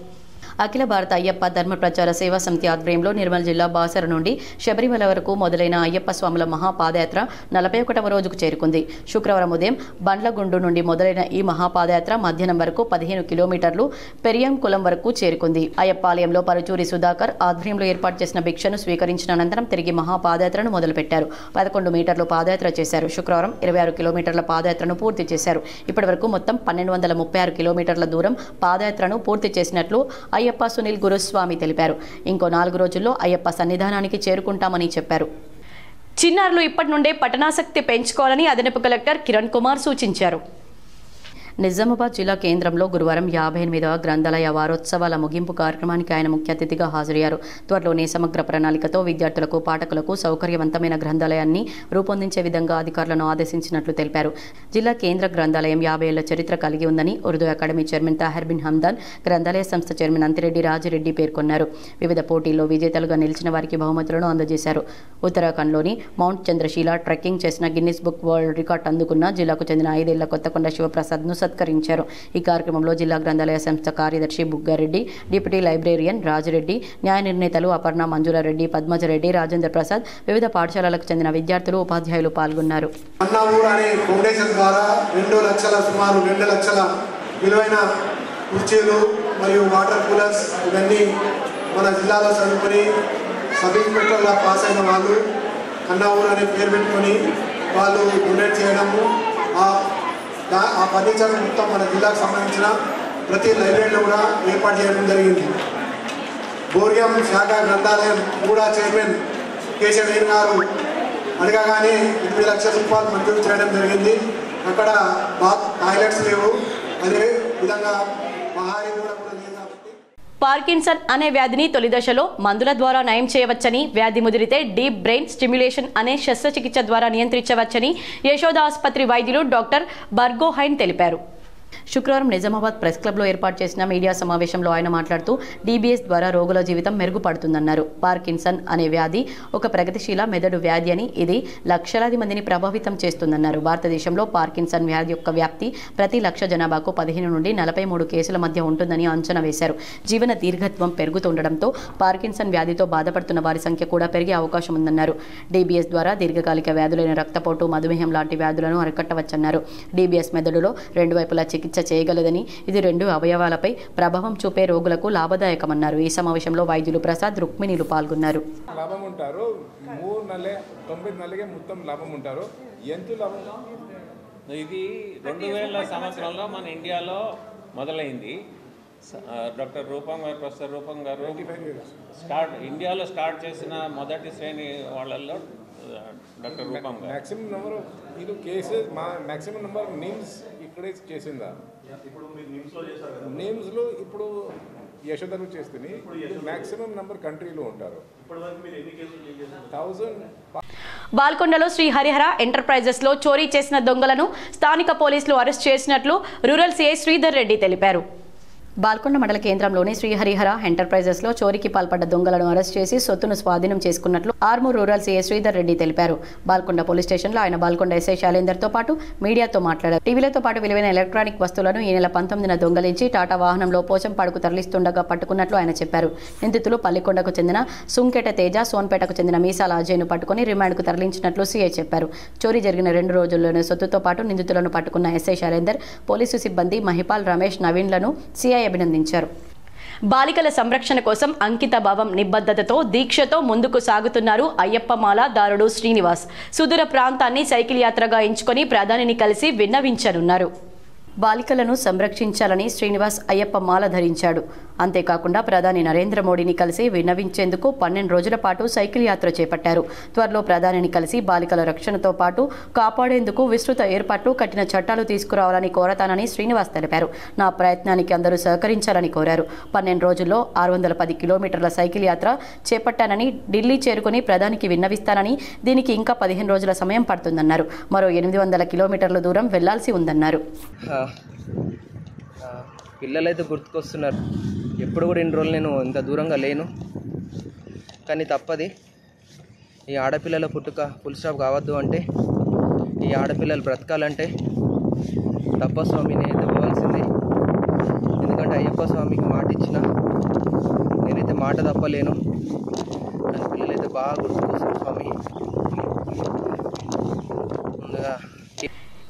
అఖిల భారత అయ్యప్ప ధర్మ ప్రచార సేవా సమితి ఆధ్వర్యంలో నిర్మల్ జిల్లా బాసర నుండి శబరిమల వరకు మొదలైన అయ్యప్ప స్వాముల మహాపాదయాత్ర 41వ రోజుకు చేరుకుంది. శుక్రవారం ఉదయం బండ్లగుండు నుండి మొదలైన ఈ మహాపాదయాత్ర మధ్యాహ్నం వరకు 15 కిలోమీటర్లు పెరియంకులం వరకు చేరుకుంది. అయ్యప్ప ఆలయంలో పరుచూరి సుధాకర్ ఆధ్వర్యంలో ఏర్పాటు చేసిన భిక్షను స్వీకరించిన అనంతరం తిరిగి మహాపాదయాత్రను మొదలుపెట్టారు. 11 మీటర్లు పాదయాత్ర చేశారు. శుక్రవారం 26 కిలోమీటర్ల పాదయాత్రను పూర్తి చేశారు. ఇప్పటి వరకు మొత్తం 1236 కిలోమీటర్ల దూరం పాదయాత్రను పూర్తి చేసినట్లు అయ్యప్ప సునీల్ గురుస్వామి తెలిపారు. ఇంకో 4 రోజుల్లో అయ్యప్ప సన్నిధానానికి చేరుకుంటామని చెప్పారు. చిన్నారులు ఇప్పటి నుండే పఠనాసక్తి పెంచుకోవాలని అదనపు కలెక్టర్ కిరణ్ కుమార్ సూచించారు. నిజామాబాద్ జిల్లా కేంద్రంలో గురువారం 58వ గ్రంథాలయ వారోత్సవాల ముగింపు కార్యక్రమానికి ఆయన ముఖ్య అతిథిగా హాజరయ్యారు. త్వరలోనే సమగ్ర ప్రణాళికతో విద్యార్థులకు, పాఠకులకు సౌకర్యవంతమైన గ్రంథాలయాన్ని రూపొందించే విధంగా అధికారులను ఆదేశించినట్లు తెలిపారు. జిల్లా కేంద్ర గ్రంథాలయం 50 ఏళ్ల చరిత్ర కలిగి ఉందని ఉర్దూ అకాడమీ చైర్మన్ తాహిర్ బిన్ హమ్దాన్, గ్రంథాలయ సంస్థ చైర్మన్ అంతిరెడ్డి రాజిరెడ్డి పేర్కొన్నారు. వివిధ పోటీల్లో విజేతలుగా నిలిచిన వారికి బహుమతులను అందజేశారు. ఉత్తరాఖండ్లోని మౌంట్ చంద్రశీల ట్రెక్కింగ్ చేసిన గిన్నిస్ బుక్ వరల్డ్ రికార్డు అందుకున్న జిల్లాకు చెందిన 5 ఏళ్ల కొత్తకొండ శివప్రసాద్ను సత్కరించారు. ఈ కార్యక్రమంలో జిల్లా గ్రంథాలయ సంస్థ కార్యదర్శి బుగ్గారెడ్డి, డిప్యూటీ లైబ్రేరియన్ రాజిరెడ్డి, న్యాయ నిర్ణేతలు అపర్ణ, మంజులారెడ్డి, పద్మజరెడ్డి, రాజేంద్ర ప్రసాద్, వివిధ పాఠశాలలకు చెందిన విద్యార్థులు, ఉపాధ్యాయులు పాల్గొన్నారు. సుమారు 2 లక్షల విలువైన కుర్చీలు మరియు వాటర్ కూలర్స్ ఇవన్నీ మన జిల్లాలో చదువుకొని సబ్ ఇన్స్పెక్టర్గా పాస్ అయిన వాళ్ళు కన్నావూరు అనే పేరు పెట్టుకొని వాళ్ళు డొనేట్ చేయడము, ఆ ఫర్నిచర్ మొత్తం మన జిల్లాకు సంబంధించిన ప్రతి లైబ్రరీలో కూడా ఏర్పాటు చేయడం జరిగింది. బోర్యం శాఖ గ్రంథాలయం కూడా చైర్మన్ కేశవేణి గారు అడగగానే 8 లక్షల రూపాయలు మంజూరు చేయడం జరిగింది. అక్కడ టాయిలెట్స్ లేవు, అదే విధంగా పహారీ కూడా లేదు కాబట్టి పార్కిన్సన్ అనే వ్యాధిని తొలి దశలో మందుల ద్వారా నయం చేయవచ్చని, వ్యాధి ముదిరితే డీప్ బ్రెయిన్ స్టిమ్యులేషన్ అనే శస్త్రచికిత్స ద్వారా నియంత్రించవచ్చని యశోద ఆసుపత్రి వైద్యులు డాక్టర్ బర్గోహైన్ తెలిపారు. శుక్రవారం నిజామాబాద్ ప్రెస్ క్లబ్లో ఏర్పాటు చేసిన మీడియా సమావేశంలో ఆయన మాట్లాడుతూ డీబీఎస్ ద్వారా రోగుల జీవితం మెరుగుపడుతుందన్నారు. పార్కిన్సన్ అనే వ్యాధి ఒక ప్రగతిశీల మెదడు వ్యాధి అని, ఇది లక్షలాది మందిని ప్రభావితం చేస్తుందన్నారు. భారతదేశంలో పార్కిన్సన్ వ్యాధి యొక్క వ్యాప్తి ప్రతి లక్ష జనాభాకు 15 నుండి 43 కేసుల మధ్య ఉంటుందని అంచనా వేశారు. జీవన దీర్ఘత్వం పెరుగుతుండటంతో పార్కిన్సన్ వ్యాధితో బాధపడుతున్న వారి సంఖ్య కూడా పెరిగే అవకాశం ఉందన్నారు. డీబీఎస్ ద్వారా దీర్ఘకాలిక వ్యాధులైన రక్తపోటు, మధుమేహం లాంటి వ్యాధులను అరికట్టవచ్చన్నారు. డీబీఎస్ మెదడులో 2 వైపులా చికిత్స చేయగలదని, ఇది 2 అవయవాలపై ప్రభావం చూపే రోగులకు లాభదాయకమన్నారు. ఈ సమావేశంలో వైద్యులు ప్రసాద్, రుక్మిణిలు పాల్గొన్నారు. లాభం ఉంటారు 3 నెలల 9 నెలలకే మొత్తం లాభం ఉంటారు. ఎంత లాభం? ఇది 2000 సంవత్సరంలో మన ఇండియాలో మొదలైంది. డాక్టర్ రూపం గారు, ప్రొఫెసర్ రూపం గారు ఇండియాలో స్టార్ట్ చేసిన మొదటి శ్రేణి వాళ్ళల్లో డాక్టర్ రూపం గారు. మ్యాక్సిమం నెంబర్ ఇది కేసెస్ మ్యాక్సిమం నెంబర్ నిమ్స్ ఇక్కడే చేసిందా? నిమ్స్లో ఇప్పుడు యశోదను చేస్తుంది. మ్యాక్సిమం నెంబర్ కంట్రీలో ఉంటారు. 1000. బాల్కొండలో శ్రీ హరిహర ఎంటర్ప్రైజెస్ లో చోరీ చేసిన దొంగలను స్థానిక పోలీసులు అరెస్ట్ చేసినట్లు రూరల్ సిఐ శ్రీధర్ రెడ్డి తెలిపారు. బాల్కొండ మండల కేంద్రంలోని శ్రీ హరిహర ఎంటర్ప్రైజెస్ లో చోరీకి పాల్పడ్డ దొంగలను అరెస్ట్ చేసి సొత్తును స్వాధీనం చేసుకున్నట్లు ఆర్మూర్ రూరల్ సీఐ శ్రీధర్ రెడ్డి తెలిపారు. బాల్కొండ పోలీస్ స్టేషన్లో ఆయన బాల్కొండ ఎస్ఐ శైలేందర్తో పాటు మీడియాతో మాట్లాడారు. టీవీలతో పాటు విలువైన ఎలక్ట్రానిక్ వస్తువులను ఈ నెల 19న దొంగలించి టాటా వాహనంలో పోచంపాడుకు తరలిస్తుండగా పట్టుకున్నట్లు ఆయన చెప్పారు. నిందితులు పల్లికొండకు చెందిన సుంకెట తేజ, సోన్పేటకు చెందిన మీసాల అజయ్ను పట్టుకుని రిమాండ్కు తరలించినట్లు సీఐ చెప్పారు. చోరీ జరిగిన 2 రోజుల్లోనే సొత్తుతో పాటు నిందితులను పట్టుకున్న ఎస్ఐ శైలేందర్, పోలీసు సిబ్బంది మహిపాల్, రమేష్, నవీన్లను సీఐ అభినందించారు. బాలికల సంరక్షణ కోసం అంకిత భావం, నిబద్ధతతో, దీక్షతో ముందుకు సాగుతున్నారు అయ్యప్ప మాల దారుడు శ్రీనివాస్. సుదూర ప్రాంతాన్ని సైకిల్ యాత్రగా ఎంచుకొని ప్రధానిని కలిసి విన్నవించనున్నారు. బాలికలను సంరక్షించాలని శ్రీనివాస్ అయ్యప్ప మాల ధరించాడు. అంతేకాకుండా ప్రధాని నరేంద్ర మోడీని కలిసి విన్నవించేందుకు 12 రోజుల పాటు సైకిల్ యాత్ర చేపట్టారు. త్వరలో ప్రధానిని కలిసి బాలికల రక్షణతో పాటు కాపాడేందుకు విస్తృత ఏర్పాట్లు, కఠిన చట్టాలు తీసుకురావాలని కోరతానని శ్రీనివాస్ తెలిపారు. నా ప్రయత్నానికి అందరూ సహకరించాలని కోరారు. 12 రోజుల్లో 610 కిలోమీటర్ల సైకిల్ యాత్ర చేపట్టానని, ఢిల్లీ చేరుకుని ప్రధానికి విన్నవిస్తానని, దీనికి ఇంకా 15 రోజుల సమయం పడుతుందన్నారు. మరో 800 కిలోమీటర్ల దూరం వెళ్లాల్సి ఉందన్నారు. పిల్లలైతే గుర్తుకొస్తున్నారు. ఎప్పుడు కూడా ఇన్ని రోజులు నేను ఇంత దూరంగా లేను, కానీ తప్పది. ఈ ఆడపిల్లల పుట్టుక ఫుల్ స్టాప్ కావద్దు అంటే, ఈ ఆడపిల్లలు బ్రతకాలంటే తప్పస్వామి నేనైతే పోవాల్సిందే. ఎందుకంటే అయ్యప్ప స్వామికి మాట ఇచ్చిన, నేనైతే మాట తప్పలేను. కానీ పిల్లలైతే బాగా గుర్తుకొస్తారు స్వామి. ముందుగా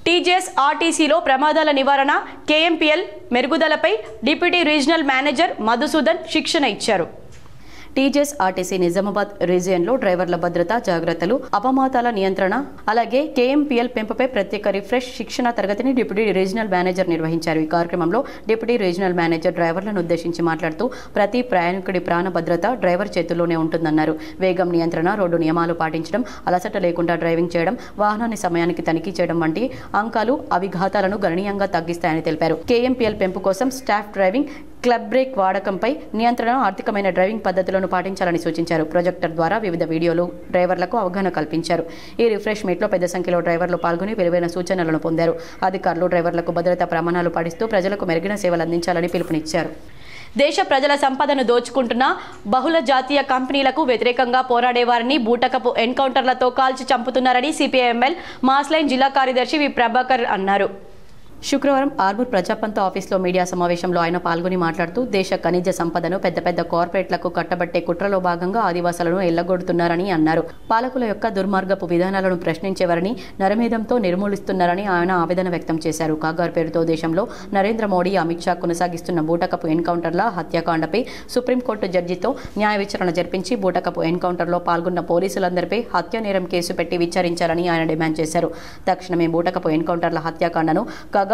టీజీఎస్ ఆర్టీసీలో ప్రమాదాల నివారణ, కేఎంపీఎల్ మెరుగుదలపై డిప్యూటీ రీజనల్ మేనేజర్ మధుసూదన్ శిక్షణ ఇచ్చారు. టీజీఎస్ ఆర్టీసీ నిజామాబాద్ రీజియన్లో డ్రైవర్ల భద్రత, జాగ్రత్తలు, అపమాతాల నియంత్రణ, అలాగే కేఎంపీఎల్ పెంపుపై ప్రత్యేక రిఫ్రెష్ శిక్షణ తరగతిని డిప్యూటీ రీజనల్ మేనేజర్ నిర్వహించారు. ఈ కార్యక్రమంలో డిప్యూటీ రీజనల్ మేనేజర్ డ్రైవర్లను ఉద్దేశించి మాట్లాడుతూ, ప్రతి ప్రయాణికుడి ప్రాణ భద్రత డ్రైవర్ చేతుల్లోనే ఉంటుందన్నారు. వేగం నియంత్రణ, రోడ్డు నియమాలు పాటించడం, అలసట లేకుండా డ్రైవింగ్ చేయడం, వాహనాన్ని సమయానికి తనిఖీ చేయడం వంటి అంకాలు అవిఘాతాలను గణనీయంగా తగ్గిస్తాయని తెలిపారు. కేఎంపీఎల్ పెంపు కోసం స్టాఫ్ డ్రైవింగ్, క్లబ్ బ్రేక్ వాడకంపై నియంత్రణ, ఆర్థికమైన డ్రైవింగ్ పద్ధతులను పాటించాలని సూచించారు. ప్రొజెక్టర్ ద్వారా వివిధ వీడియోలు డ్రైవర్లకు అవగాహన కల్పించారు. ఈ రిఫ్రెష్ మీట్లో పెద్ద సంఖ్యలో డ్రైవర్లు పాల్గొని విలువైన సూచనలను పొందారు. అధికారులు డ్రైవర్లకు భద్రతా ప్రమాణాలు పాటిస్తూ ప్రజలకు మెరుగైన సేవలు అందించాలని పిలుపునిచ్చారు. దేశ ప్రజల సంపదను దోచుకుంటున్న బహుళ జాతీయ కంపెనీలకు వ్యతిరేకంగా పోరాడేవారిని బూటకపు ఎన్కౌంటర్లతో కాల్చి చంపుతున్నారని సిపిఐఎంఎల్ మాస్లైన్ జిల్లా కార్యదర్శి వి ప్రభాకర్ అన్నారు. శుక్రవారం ఆర్మూర్ ప్రజాపంత ఆఫీసులో మీడియా సమావేశంలో ఆయన పాల్గొని మాట్లాడుతూ దేశ ఖనిజ సంపదను పెద్ద పెద్ద కార్పొరేట్లకు కట్టబట్టే కుట్రలో భాగంగా ఆదివాసులను ఎల్లగొడుతున్నారని అన్నారు. పాలకుల యొక్క దుర్మార్గపు విధానాలను ప్రశ్నించేవారని నరమేధంతో నిర్మూలిస్తున్నారని ఆయన ఆవేదన వ్యక్తం చేశారు. కాగార్ పేరుతో దేశంలో నరేంద్ర మోడీ, అమిత్ షా కొనసాగిస్తున్న బూటకపు ఎన్కౌంటర్ల హత్యాకాండపై సుప్రీంకోర్టు జడ్జితో న్యాయ విచారణ జరిపించి బూటకపు ఎన్కౌంటర్లో పాల్గొన్న పోలీసులందరిపై హత్య నేరం కేసు పెట్టి విచారించాలని ఆయన డిమాండ్ చేశారు. తక్షణమే బూటకపు ఎన్కౌంటర్ల హత్యాకాండను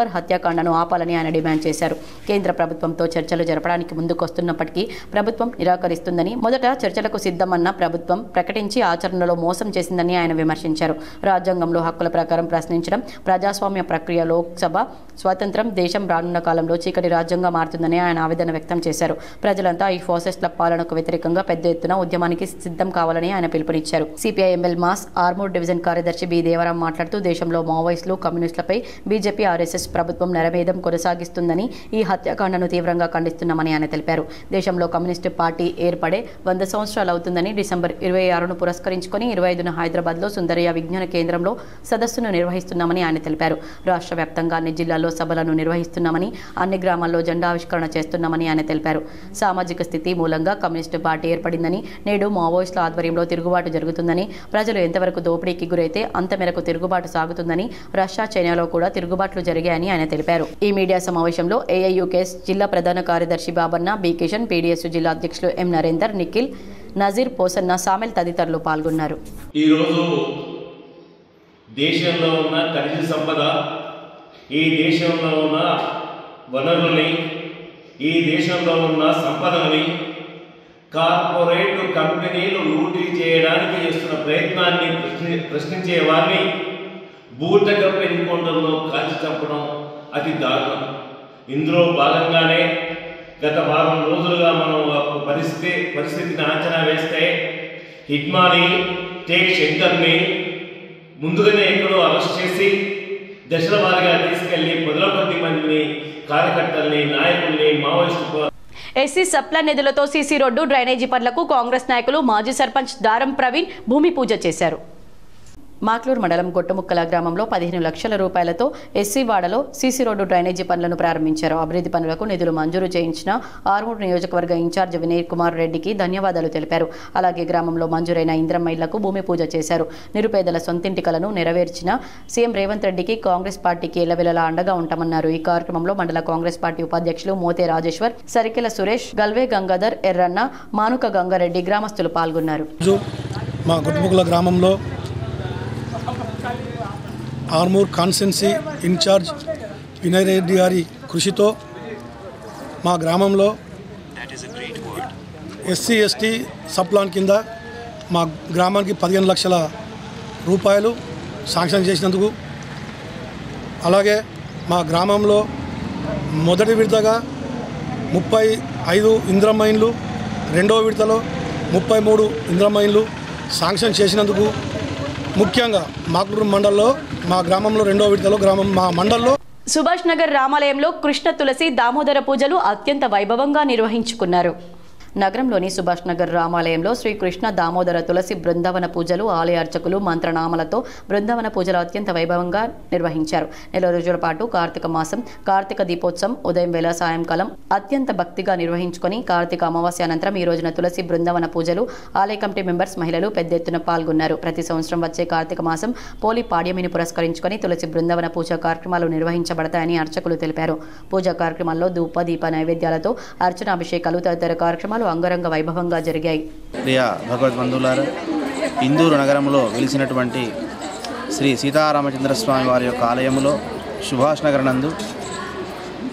హత్యాకాండను ఆపాలని ఆయన డిమాండ్ చేశారు. కేంద్ర ప్రభుత్వంతో చర్చలు జరపడానికి ముందుకొస్తున్నప్పటికీ ప్రభుత్వం నిరాకరిస్తుందని, మొదట చర్చలకు సిద్ధమన్న ప్రభుత్వం ప్రకటించి ఆచరణలో మోసం చేసిందని ఆయన విమర్శించారు. రాజ్యాంగంలో హక్కుల ప్రకారం ప్రశ్నించడం, ప్రజాస్వామ్య ప్రక్రియ, లోక్సభ స్వాతంత్రం దేశం రానున్న కాలంలో చీకటి రాజ్యంగా మారుతుందని ఆయన ఆవేదన వ్యక్తం చేశారు. ప్రజలంతా ఈ ఫాసిస్టుల పాలనకు వ్యతిరేకంగా పెద్ద ఎత్తున ఉద్యమానికి సిద్ధం కావాలని ఆయన పిలుపునిచ్చారు. సిపిఐ-ఎంఎల్ మాస్ ఆర్మూర్ డివిజన్ కార్యదర్శి బి దేవరాం మాట్లాడుతూ దేశంలో మావోయిస్టులు, కమ్యూనిస్టులపై బీజేపీ, ఆర్ఎస్ఎస్ ప్రభుత్వం నరమేధం కొనసాగిస్తుందని, ఈ హత్యాకాండను తీవ్రంగా ఖండిస్తున్నామని ఆయన తెలిపారు. దేశంలో కమ్యూనిస్టు పార్టీ ఏర్పడే 100 సంవత్సరాలు అవుతుందని, డిసెంబర్ 26ను పురస్కరించుకొని 25న హైదరాబాద్లో సుందరయ్య విజ్ఞాన కేంద్రంలో సదస్సును నిర్వహిస్తున్నామని ఆయన తెలిపారు. రాష్ట్ర వ్యాప్తంగా అన్ని జిల్లాల్లో సభలను నిర్వహిస్తున్నామని, అన్ని గ్రామాల్లో జెండావిష్కరణ చేస్తున్నామని ఆయన తెలిపారు. సామాజిక స్థితి మూలంగా కమ్యూనిస్టు పార్టీ ఏర్పడిందని, నేడు మావోయిస్టుల ఆధ్వర్యంలో తిరుగుబాటు జరుగుతుందని, ప్రజలు ఎంతవరకు దోపిడీకి గురైతే అంత మేరకు తిరుగుబాటు సాగుతుందని, రష్యా, చైనాలో కూడా తిరుగుబాట్లు జరిగాయని ఆయన తెలిపారు. ఈ మీడియా సమావేశంలో ఏఐయుకేఎస్ జిల్లా ప్రధాన కార్యదర్శి బాబన్న, బి కిషన్, పీడీఎస్ జిల్లా అధ్యక్షులు ఎం నరేందర్, నిఖిల్, నజీర్, పోసన్న, సామెల్ తదితరులు పాల్గొన్నారు. ఈరోజు దేశంలో ఉన్న ఖనిజ సంపద, ఈ దేశంలో ఉన్న వనరుల్ని, ఈ దేశంలో ఉన్న సంపదని కార్పొరేట్ కంపెనీలు లూటీ చేయడానికి చేస్తున్న ప్రయత్నాన్ని ప్రశ్నించే వారిని బూటకపు ఎన్కౌంటర్లో కాల్చి చంపడం అతి దారుణం. ఇందులో భాగంగానే గత వారం రోజులుగా మనం పరిస్థితిని అంచనా వేస్తే హిట్మాని, టేక్ శంకర్ని ముందుగానే ఎక్కడో అరెస్ట్ చేసి దశల వారీగా తీసుకెళ్లి 10 మందిని, కార్యకర్తల్ని, నాయకుల్ని, మావోయిస్టు ఎస్సీ సప్లా నిధులతో సీసీ రోడ్డు, డ్రైనేజీ పనులకు కాంగ్రెస్ నాయకులు మాజీ సర్పంచ్ దారం ప్రవీణ్ భూమి పూజ చేశారు. మాక్లూరు మండలం గొట్టముక్కల గ్రామంలో 15 లక్షల రూపాయలతో ఎస్సీ వాడలో సీసీ రోడ్డు, డ్రైనేజీ పనులను ప్రారంభించారు. అభివృద్ధి పనులకు నిధులు మంజూరు చేయించిన ఆర్మూర్ నియోజకవర్గ ఇన్ఛార్జ్ వినయ్ కుమార్ రెడ్డికి ధన్యవాదాలు తెలిపారు. అలాగే గ్రామంలో మంజూరైన ఇంద్రమ్మ ఇళ్లకు భూమి పూజ చేశారు. నిరుపేదల సొంతింటి కలను నెరవేర్చిన సీఎం రేవంత్ రెడ్డికి కాంగ్రెస్ పార్టీకి ఎల్లవెల్లలా అండగా ఉంటామన్నారు. ఈ కార్యక్రమంలో మండల కాంగ్రెస్ పార్టీ ఉపాధ్యక్షులు మోతే రాజేశ్వర్, సరికెల సురేష్, గల్వే గంగాధర్, ఎర్రన్న, మానుక గంగారెడ్డి గ్రామస్తులు పాల్గొన్నారు. మా గొట్టముక్కల గ్రామంలో ఆర్మూర్ కాన్స్టిట్యున్సీ ఇన్ఛార్జ్ వినయ్ రెడ్డి గారి కృషితో మా గ్రామంలో ఎస్సీ ఎస్టీ సప్లాన్ కింద మా గ్రామానికి 15 లక్షల రూపాయలు శాంక్షన్ చేసినందుకు, అలాగే మా గ్రామంలో మొదటి విడతగా 35 ఇంద్రమ్మ ఇండ్లు, రెండవ విడతలో 33 ఇంద్రమ్మ ఇండ్లు శాంక్షన్ చేసినందుకు, ముఖ్యంగా మాక్లూరు మండలంలో మా గ్రామంలో రెండో విడతలో మా మండలంలో సుభాష్ నగర్ రామాలయంలో కృష్ణ తులసి దామోదర పూజలు అత్యంత వైభవంగా నిర్వహించుకున్నారు. నగరంలోని సుభాష్ నగర్ రామాలయంలో శ్రీకృష్ణ దామోదర తులసి బృందావన పూజలు, ఆలయ అర్చకులు మంత్రనామలతో బృందావన పూజలు అత్యంత వైభవంగా నిర్వహించారు. 4 రోజుల పాటు కార్తీక మాసం, కార్తీక దీపోత్సవం ఉదయం వేళ, సాయంకాలం అత్యంత భక్తిగా నిర్వహించుకొని కార్తీక అమావాస్య అనంతరం ఈ రోజున తులసి బృందావన పూజలు ఆలయ కమిటీ మెంబర్స్, మహిళలు పెద్ద ఎత్తున పాల్గొన్నారు. ప్రతి సంవత్సరం వచ్చే కార్తీక మాసం పోలి పాడ్యమిని పురస్కరించుకొని తులసి బృందావన పూజా కార్యక్రమాలు నిర్వహించబడతాయని అర్చకులు తెలిపారు. పూజా కార్యక్రమాల్లో ధూప, దీప నైవేద్యాలతో అర్చనాభిషేకాలు తదితర కార్యక్రమాలు అంగరంగ వైభవంగా జరిగాయి. ప్రియ భగవద్బంధువులారా, ఇందూరు నగరంలో వెలిసినటువంటి శ్రీ సీతారామచంద్రస్వామి వారి యొక్క ఆలయంలో సుభాష్ నగర్ నందు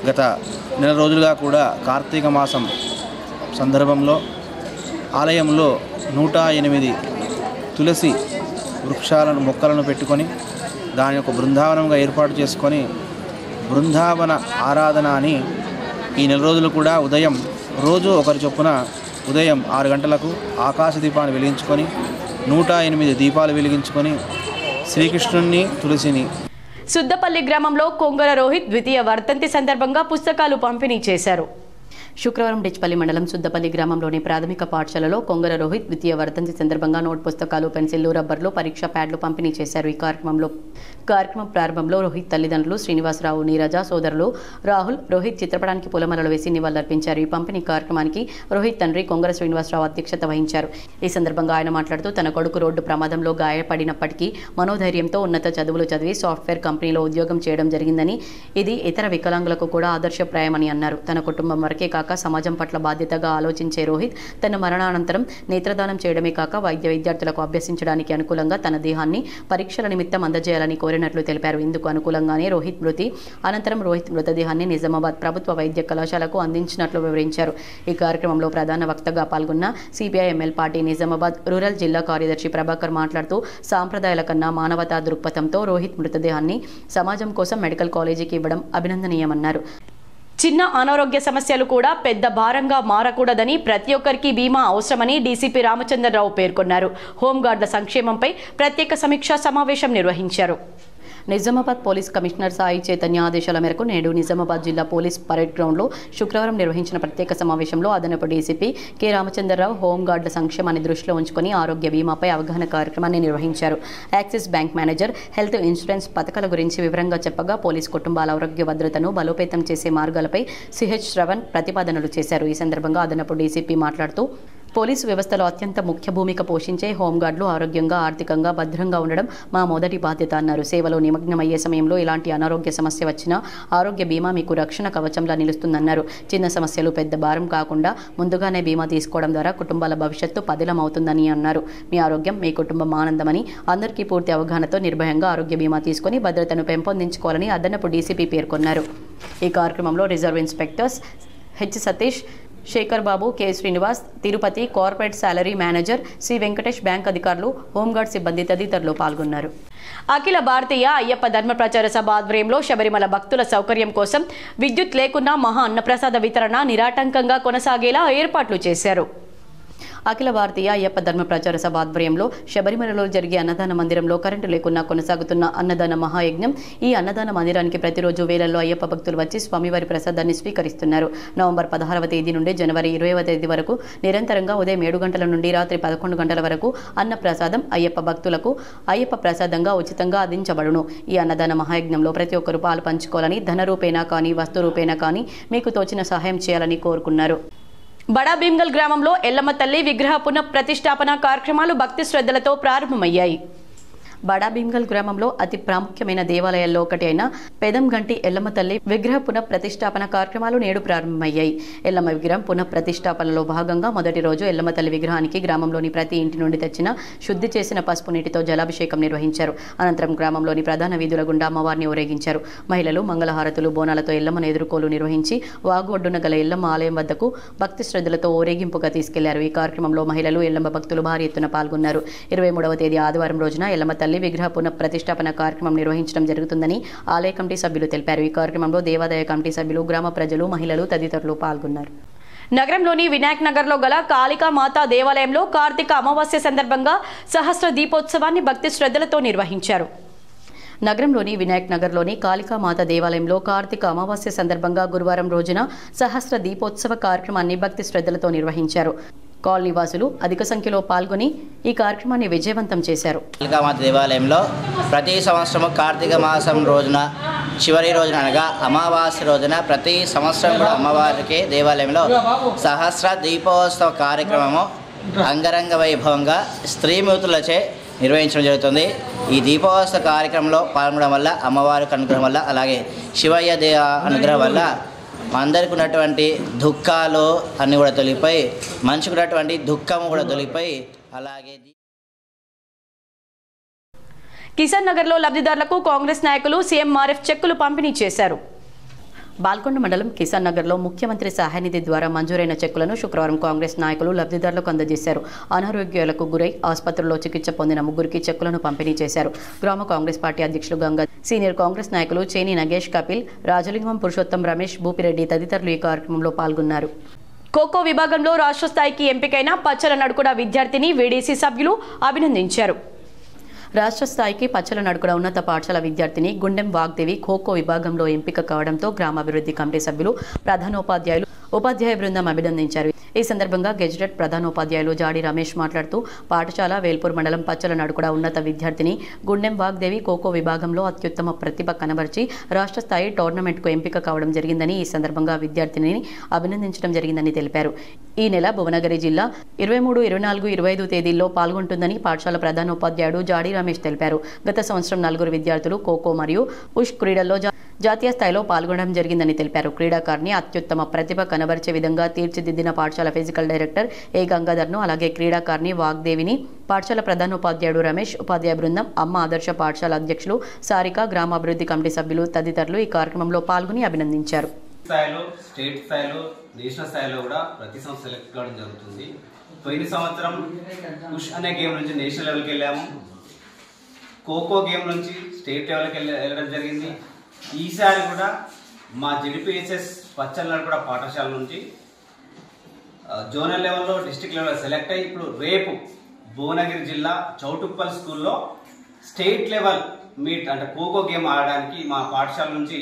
గత 4 రోజులుగా కూడా కార్తీక మాసం సందర్భంలో ఆలయంలో 108 తులసి వృక్షాలను, మొక్కలను పెట్టుకొని దాని యొక్క బృందావనంగా ఏర్పాటు చేసుకొని బృందావన ఆరాధన అని ఈ 4 రోజులు కూడా ఉదయం రోజు ఒకరి చొప్పున ఉదయం 6 గంటలకు ఆకాశ దీపాన్ని వెలిగించుకొని 108 దీపాలు వెలిగించుకొని శ్రీకృష్ణుని, తులసిని. సుద్దపల్లి గ్రామంలో కొంగర రోహిత్ ద్వితీయ వర్ధంతి సందర్భంగా పుస్తకాలు పంపిణీ చేశారు. శుక్రవారం డిచ్పల్లి మండలం సుద్దపల్లి గ్రామంలోని ప్రాథమిక పాఠశాలలో కొంగర రోహిత్ ద్వితీయ వర్ధంతి సందర్భంగా నోట్ పుస్తకాలు, పెన్సిళ్లు, రబ్బర్లు, పరీక్షా ప్యాడ్లు పంపిణీ చేశారు. ఈ కార్యక్రమంలో కార్యక్రమం ప్రారంభంలో రోహిత్ తల్లిదండ్రులు శ్రీనివాసరావు, నీరజ, సోదరులు రాహుల్, రోహిత్ చిత్రపటానికి పూలమాలలు వేసి నివాళులర్పించారు. ఈ పంపిణీ కార్యక్రమానికి రోహిత్ తండ్రి కొంగర శ్రీనివాసరావు అధ్యక్షత వహించారు. ఈ సందర్భంగా ఆయన మాట్లాడుతూ తన కొడుకు రోడ్డు ప్రమాదంలో గాయపడినప్పటికీ మనోధైర్యంతో ఉన్నత చదువులు చదివి సాఫ్ట్వేర్ కంపెనీలో ఉద్యోగం చేయడం జరిగిందని, ఇది ఇతర వికలాంగులకు కూడా ఆదర్శప్రాయమని అన్నారు. తన కుటుంబం వరకే కాక సమాజం పట్ల బాధ్యతగా ఆలోచించే రోహిత్ తన మరణానంతరం నేత్రదానం చేయడమే కాక వైద్య విద్యార్థులకు అభ్యసించడానికి అనుకూలంగా తన దేహాన్ని పరీక్షల నిమిత్తం అందజేయాలని కోరినట్లు తెలిపారు. ఇందుకు అనుకూలంగానే రోహిత్ మృతి అనంతరం రోహిత్ మృతదేహాన్ని నిజామాబాద్ ప్రభుత్వ వైద్య కళాశాలకు అందించినట్లు వివరించారు. ఈ కార్యక్రమంలో ప్రధాన వక్తగా పాల్గొన్న సిపిఐ-ఎంఎల్ పార్టీ నిజామాబాద్ రూరల్ జిల్లా కార్యదర్శి ప్రభాకర్ మాట్లాడుతూ సాంప్రదాయాల కన్నా మానవతా దృక్పథంతో రోహిత్ మృతదేహాన్ని సమాజం కోసం మెడికల్ కాలేజీకి ఇవ్వడం అభినందనీయమన్నారు. చిన్న అనారోగ్య సమస్యలు కూడా పెద్ద భారంగా మారకూడదని, ప్రతి ఒక్కరికి బీమా అవసరమని డీసీపీ రామచంద్రరావు పేర్కొన్నారు. హోంగార్డుల సంక్షేమంపై ప్రత్యేక సమీక్షా సమావేశం నిర్వహించారు. నిజామాబాద్ పోలీస్ కమిషనర్ సాయి చైతన్య ఆదేశాల మేరకు నేడు నిజామాబాద్ జిల్లా పోలీస్ పరేడ్ గ్రౌండ్లో శుక్రవారం నిర్వహించిన ప్రత్యేక సమావేశంలో అదనపు డీసీపీ కె రామచంద్రరావు హోంగార్డుల సంక్షేమాన్ని దృష్టిలో ఉంచుకొని ఆరోగ్య బీమాపై అవగాహన కార్యక్రమాన్ని నిర్వహించారు. Axis bank manager health insurance పథకాల గురించి వివరంగా చెప్పగా పోలీస్ కుటుంబాల ఆరోగ్య భద్రతను బలోపేతం చేసే మార్గాలపై సిహెచ్ శ్రవణ్ ప్రతిపాదనలు చేశారు. ఈ సందర్భంగా అదనపు డీసీపీ మాట్లాడుతూ పోలీసు వ్యవస్థలో అత్యంత ముఖ్య భూమిక పోషించే హోంగార్డులు ఆరోగ్యంగా, ఆర్థికంగా భద్రంగా ఉండడం మా మొదటి బాధ్యత అన్నారు. సేవలో నిమగ్నమయ్యే సమయంలో ఎలాంటి అనారోగ్య సమస్య వచ్చినా ఆరోగ్య బీమా మీకు రక్షణ కవచంలా నిలుస్తుందన్నారు. చిన్న సమస్యలు పెద్ద భారం కాకుండా ముందుగానే బీమా తీసుకోవడం ద్వారా కుటుంబాల భవిష్యత్తు పదిలమవుతుందని అన్నారు. మీ ఆరోగ్యం, మీ కుటుంబం ఆనందమని, అందరికీ పూర్తి అవగాహనతో నిర్భయంగా ఆరోగ్య బీమా తీసుకుని భద్రతను పెంపొందించుకోవాలని అదనపు డీసీపీ పేర్కొన్నారు. ఈ కార్యక్రమంలో reserve inspectors H Satish, Shekar Babu, K Srinivas, Tirupati corporate salary manager C Venkatesh, bank అధికారులు, హోంగార్డ్ సిబ్బంది తదితరులు పాల్గొన్నారు. అఖిల భారతీయ అయ్యప్ప ధర్మ ప్రచార సభ ఆధ్వర్యంలో శబరిమల భక్తుల సౌకర్యం కోసం విద్యుత్ లేకున్నా మహా అన్నప్రసాద వితరణ నిరాటంకంగా కొనసాగేలా ఏర్పాట్లు చేశారు. అఖిల భారతీయ అయ్యప్ప ధర్మ ప్రచార సభ ఆధ్వర్యంలో శబరిమలలో జరిగే అన్నదాన మందిరంలో కరెంటు లేకున్నా కొనసాగుతున్న అన్నదాన మహాయజ్ఞం. ఈ అన్నదాన మందిరానికి ప్రతిరోజు వేలల్లో అయ్యప్ప భక్తులు వచ్చి స్వామివారి ప్రసాదాన్ని స్వీకరిస్తున్నారు. నవంబర్ 16వ తేదీ నుండి జనవరి 20వ తేదీ వరకు నిరంతరంగా ఉదయం 7 గంటల నుండి రాత్రి 11 గంటల వరకు అన్న ప్రసాదం అయ్యప్ప భక్తులకు అయ్యప్ప ప్రసాదంగా ఉచితంగా అందించబడును. ఈ అన్నదాన మహాయజ్ఞంలో ప్రతి ఒక్కరూ పాలు పంచుకోవాలని, ధన రూపేణా కానీ వస్తు రూపేణా కానీ మీకు తోచిన సహాయం చేయాలని కోరుకున్నారు. బడా భీమ్గల్ గ్రామంలో ఎల్లమ్మ తల్లి విగ్రహ పునఃప్రతిష్ఠాపన కార్యక్రమాలు భక్తి శ్రద్ధలతో ప్రారంభమయ్యాయి. బడా భీమ్గల్ గ్రామంలో అతి ప్రాముఖ్యమైన దేవాలయాల్లో ఒకటి అయిన పెదంగంటి ఎల్లమ్మ తల్లి విగ్రహ పునఃప్రతిష్ఠాపన కార్యక్రమాలు నేడు ప్రారంభమయ్యాయి. ఎల్లమ్మ విగ్రహం పునఃప్రతిష్ఠాపనలో భాగంగా మొదటి రోజు ఎల్లమ్మ తల్లి విగ్రహానికి గ్రామంలోని ప్రతి ఇంటి నుండి తెచ్చిన శుద్ధి చేసిన పసుపు నీటితో జలాభిషేకం నిర్వహించారు. అనంతరం గ్రామంలోని ప్రధాన వీధుల గుండా అమ్మవారిని ఊరేగించారు. మహిళలు మంగళహారతులు, బోనాలతో ఎల్లమ్మను ఎదుర్కోలు నిర్వహించి వాగు ఒడ్డున గల ఎల్లమ్మ ఆలయం వద్దకు భక్తి శ్రద్ధలతో ఊరేగింపుగా తీసుకెళ్లారు. ఈ కార్యక్రమంలో మహిళలు, ఎల్లమ్మ భక్తులు భారీ ఎత్తున పాల్గొన్నారు. 23వ తేదీ ఆదివారం రోజున ఎల్లమ్మ తల్లి విగ్రహ పునఃప్రతిష్ఠాపన కార్యక్రమం నిర్వహించడం జరుగుతుందని ఆలయ కమిటీ సభ్యులు తెలిపారు. ఈ కార్యక్రమంలో దేవాదాయ కమిటీ సభ్యులు, గ్రామ ప్రజలు, మహిళలు తదితరులు పాల్గొన్నారు. నగరంలోని వినాయక్ నగర్లో గల కాళికా మాతా దేవాలయంలో కార్తీక అమావాస్య సందర్భంగా సహస్ర దీపోత్సవాన్ని భక్తి శ్రద్ధలతో నిర్వహించారు. నగరంలోని వినాయక్ నగర్లోని కాళికామాత దేవాలయంలో కార్తీక అమావాస్య సందర్భంగా గురువారం రోజున సహస్ర దీపోత్సవ కార్యక్రమాన్ని భక్తి శ్రద్ధలతో నిర్వహించారు. కాలనీ వాసులు అధిక సంఖ్యలో పాల్గొని ఈ కార్యక్రమాన్ని విజయవంతం చేశారు. కాళికామాత దేవాలయంలో ప్రతి సంవత్సరం కార్తీక మాసం రోజున చివరి రోజున అనగా అమావాస్య రోజున ప్రతి సంవత్సరం కూడా అమ్మవారికి దేవాలయంలో సహస్ర దీపోత్సవ కార్యక్రమము అంగరంగ వైభవంగా స్త్రీమూర్తులచే నిర్వహించడం జరుగుతుంది. ఈ దీపోత్సవ కార్యక్రమంలో పాల్గొనడం వల్ల అమ్మవారికి అనుగ్రహం వల్ల, అలాగే శివయ్య దేవ అనుగ్రహం వల్ల అందరికి ఉన్నటువంటి దుఃఖాలు అన్నీ కూడా తొలిగిపోయి, మనిషికి ఉన్నటువంటి దుఃఖము కూడా తొలిగిపోయి, అలాగే కిసాన్ నగర్లో లబ్ధిదారులకు కాంగ్రెస్ నాయకులు సీఎంఆర్ఎఫ్ చెక్కులు పంపిణీ చేశారు. బాల్కొండ మండలం కిసాన్ నగర్లో ముఖ్యమంత్రి సహాయనిధి ద్వారా మంజూరైన చెక్కులను శుక్రవారం కాంగ్రెస్ నాయకులు లబ్ధిదారులకు అందజేశారు. అనారోగ్యాలకు గురై ఆసుపత్రుల్లో చికిత్స పొందిన 3కి చెక్కులను పంపిణీ చేశారు. గ్రామ కాంగ్రెస్ పార్టీ అధ్యక్షులు గంగా, సీనియర్ కాంగ్రెస్ నాయకులు చేని నగేష్, కపిల్, రాజలింగం, పురుషోత్తం, రమేష్, భూపిరెడ్డి తదితరులు ఈ కార్యక్రమంలో పాల్గొన్నారు. ఖోఖో విభాగంలో రాష్ట్ర స్థాయికి ఎంపికైన పచ్చల నడుకుడ విద్యార్థిని వీడీసీ సభ్యులు అభినందించారు. రాష్ట్ర స్థాయికి పచ్చల నడుకుడ ఉన్నత పాఠశాల విద్యార్థిని గుండెం వాగ్దేవి ఖోఖో విభాగంలో ఎంపిక కావడంతో గ్రామాభివృద్ధి కమిటీ సభ్యులు, ప్రధానోపాధ్యాయులు, ఉపాధ్యాయ బృందం అభినందించారు. ఈ సందర్భంగా గెజిటెడ్ ప్రధానోపాధ్యాయులు జాడి రమేష్ మాట్లాడుతూ పాఠశాల వేల్పూర్ మండలం పచ్చల నడుకుడ ఉన్నత విద్యార్థిని గుండెం వాగ్దేవి ఖోఖో విభాగంలో అత్యుత్తమ ప్రతిభ కనబర్చి రాష్ట్ర స్థాయి టోర్నమెంట్కు ఎంపిక కావడం జరిగిందని ఈ సందర్భంగా విద్యార్థిని అభినందించడం జరిగిందని తెలిపారు. ఈ నెల భువనగిరి జిల్లా 23, 24, 25 తేదీల్లో పాల్గొంటుందని పాఠశాల ప్రధానోపాధ్యాయుడు జాడి రమేష్ తెలిపారు. గత సంవత్సరం 4 విద్యార్థులు ఖోఖో మరియు ఉష్ క్రీడల్లో జాతీయ స్థాయిలో పాల్గొనడం జరిగిందని తెలిపారు. క్రీడాకారిని అత్యుత్తమ ప్రతిభ కనబరిచే విధంగా తీర్చిదిద్దిన పాఠశాల ఫిజికల్ డైరెక్టర్ ఏ గంగాధర్ను, అలాగే క్రీడాకారిని వాగ్దేవిని పాఠశాల ప్రధానోపాధ్యాయుడు రమేష్, ఉపాధ్యాయ బృందం, అమ్మ ఆదర్శ పాఠశాల అధ్యక్షులు సారిక, గ్రామాభివృద్ధి కమిటీ సభ్యులు తదితరులు ఈ కార్యక్రమంలో పాల్గొని అభినందించారు. స్థాయిలో, స్టేట్ స్థాయిలో, నేషనల్ స్థాయిలో కూడా ప్రతి సంవత్సరం సెలెక్ట్ కావడం జరుగుతుంది. పోయిన సంవత్సరం పుష్ అనే గేమ్ నుంచి నేషనల్ లెవెల్కి వెళ్ళాము. ఖోఖో గేమ్ నుంచి స్టేట్ లెవెల్కి వెళ్ళడం జరిగింది. ఈసారి కూడా మా జెడ్పీహెచ్ఎస్ పచ్చళ్ళ కూడా పాఠశాల నుంచి జోనల్ లెవెల్లో, డిస్ట్రిక్ట్ లెవెల్లో సెలెక్ట్ అయ్యి ఇప్పుడు రేపు భువనగిరి జిల్లా చౌటుప్పల్ స్కూల్లో స్టేట్ లెవెల్ మీట్ అంటే ఖోఖో గేమ్ ఆడడానికి మా పాఠశాల నుంచి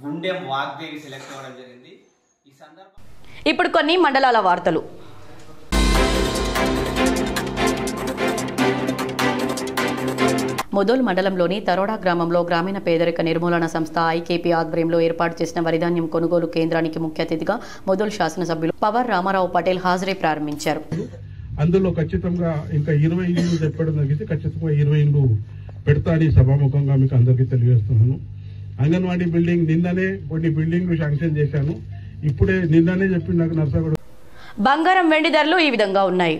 గుండెం వాగ్దేవి సెలెక్ట్ అవ్వడం జరిగింది. ఈ సందర్భంగా ఇప్పుడు కొన్ని మండలాల వార్తలు. ముదోల్ మండలంలోని తరోడా గ్రామంలో గ్రామీణ పేదరిక నిర్మూలన సంస్థ ఐకేపీ ఆధ్వర్యంలో ఏర్పాటు చేసిన వరిధాన్యం కొనుగోలు కేంద్రానికి ముఖ్య అతిథిగా ముదోల్ శాసనసభ్యులు పవర్ రామారావు పటేల్ హాజరై ప్రారంభించారు. అందులో ఖచ్చితంగా ఇంకా 20 ఇళ్ళు చెప్పడం జరిగింది. ఖచ్చితంగా 20 ఇళ్ళు పెడతాని సభాముఖంగా మీకు అందరికీ తెలియజేస్తున్నాను. అంగన్వాడీ బిల్డింగ్ నిన్ననే కొన్ని బిల్డింగ్లు శాంక్షన్ చేశాను. ఇప్పుడే నిన్ననే చెప్పి నాకు నర్సగూడ. బంగారం వెండి ధరలు ఈ విధంగా ఉన్నాయి.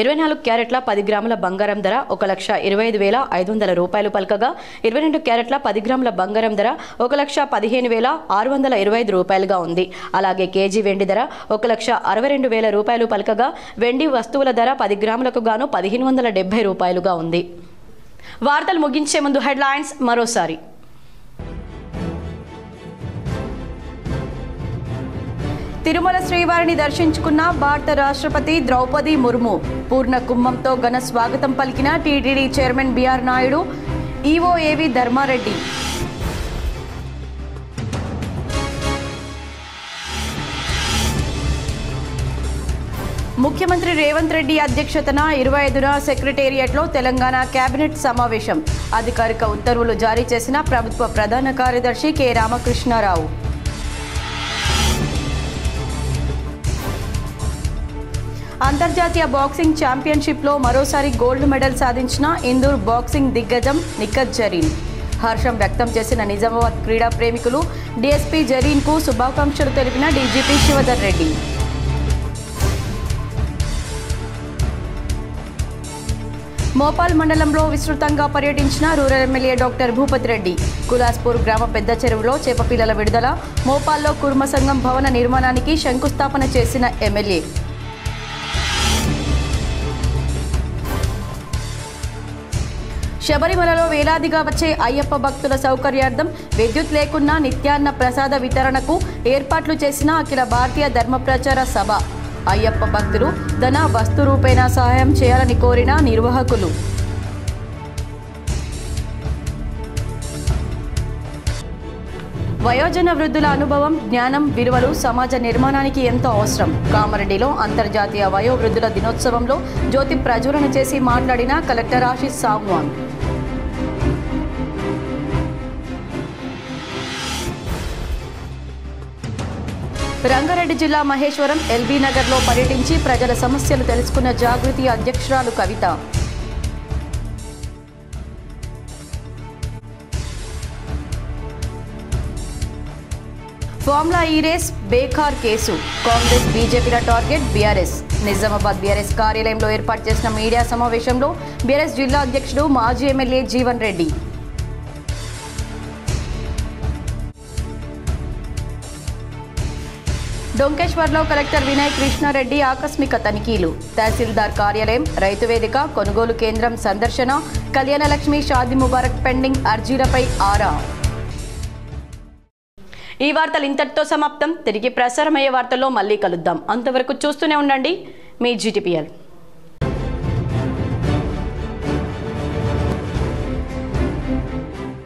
24 క్యారెట్ల 10 గ్రాముల బంగారం ధర 1,25,500 రూపాయలు పలకగా 22 క్యారెట్ల 10 గ్రాముల బంగారం ధర 1,15,625 రూపాయలుగా ఉంది. అలాగే కేజీ వెండి ధర 1,62,000 రూపాయలు పలకగా వెండి వస్తువుల ధర 10 గ్రాములకు గాను 1,570 రూపాయలుగా ఉంది. వార్తలు ముగించే ముందు హెడ్లైన్స్ మరోసారి. తిరుమల శ్రీవారిని దర్శించుకున్న భారత రాష్ట్రపతి ద్రౌపది ముర్ము. పూర్ణ కుంభంతో ఘన స్వాగతం పలికిన TTD chairman BR Naidu, EO AV Dharmareddy. ముఖ్యమంత్రి రేవంత్ రెడ్డి అధ్యక్షతన 25న సెక్రటేరియట్లో తెలంగాణ కేబినెట్ సమావేశం. అధికారిక ఉత్తర్వులు జారీ చేసిన ప్రభుత్వ ప్రధాన కార్యదర్శి కె రామకృష్ణారావు. అంతర్జాతీయ బాక్సింగ్ ఛాంపియన్షిప్లో మరోసారి గోల్డ్ మెడల్ సాధించిన ఇందూర్ బాక్సింగ్ దిగ్గజం నిఖత్ జరీన్. హర్షం వ్యక్తం చేసిన నిజామాబాద్ క్రీడా ప్రేమికులు. డీఎస్పీ జరీన్కు శుభాకాంక్షలు తెలిపిన డీజీపీ శివధర్ రెడ్డి. మోపాల్ మండలంలో విస్తృతంగా పర్యటించిన rural MLA doctor Bhupathi Reddy. Kulaspur గ్రామ పెద్ద చెరువులో చేపపిల్లల విడుదల. మోపాల్లో కుర్మ సంఘం భవన నిర్మాణానికి శంకుస్థాపన చేసిన ఎమ్మెల్యే. శబరిమలలో వేలాదిగా వచ్చే అయ్యప్ప భక్తుల సౌకర్యార్థం విద్యుత్ లేకున్నా నిత్యాన్న ప్రసాద వితరణకు ఏర్పాట్లు చేసిన అఖిల భారతీయ ధర్మ ప్రచార సభ. అయ్యప్ప భక్తులు ధన వస్తు రూపేణా సహాయం చేయాలని కోరిన నిర్వాహకులు. వయోజన వృద్ధుల అనుభవం, జ్ఞానం, విలువలు సమాజ నిర్మాణానికి ఎంతో అవసరం. కామారెడ్డిలో అంతర్జాతీయ వయోవృద్ధుల దినోత్సవంలో జ్యోతి ప్రజ్వలన చేసి మాట్లాడిన కలెక్టర్ ఆశీష్ సాంగ్వాన్. రంగారెడ్డి జిల్లా మహేశ్వరం ఎల్బీ నగర్లో పర్యటించి ప్రజల సమస్యలు తెలుసుకున్న జాగృతి అధ్యక్షురాలు కవిత. ఫార్ములా ఈ రేస్ బేఖార్ కేసు. కాంగ్రెస్ బీజేపీల టార్గెట్ బీఆర్ఎస్. నిజామాబాద్ బీఆర్ఎస్ కార్యాలయంలో ఏర్పాటు చేసిన మీడియా సమావేశంలో బీఆర్ఎస్ జిల్లా అధ్యక్షుడు మాజీ ఎమ్మెల్యే జీవన్ రెడ్డి. డొంకేశ్వర్లో కలెక్టర్ వినయ్ కృష్ణారెడ్డి ఆకస్మిక తనిఖీలు. తహసీల్దార్ కార్యాలయం, రైతు వేదిక, కొనుగోలు కేంద్రం సందర్శన. కళ్యాణలక్ష్మి షాదీ ముబారక్ పెండింగ్ అర్జీలపై ఆరా. ఈ వార్తలు ఇంతటితో సమాప్తం. తిరిగి ప్రసారమయ్యే వార్తల్లో మళ్ళీ కలుద్దాం. అంతవరకు చూస్తూనే ఉండండి మీ జీటీపీఎల్.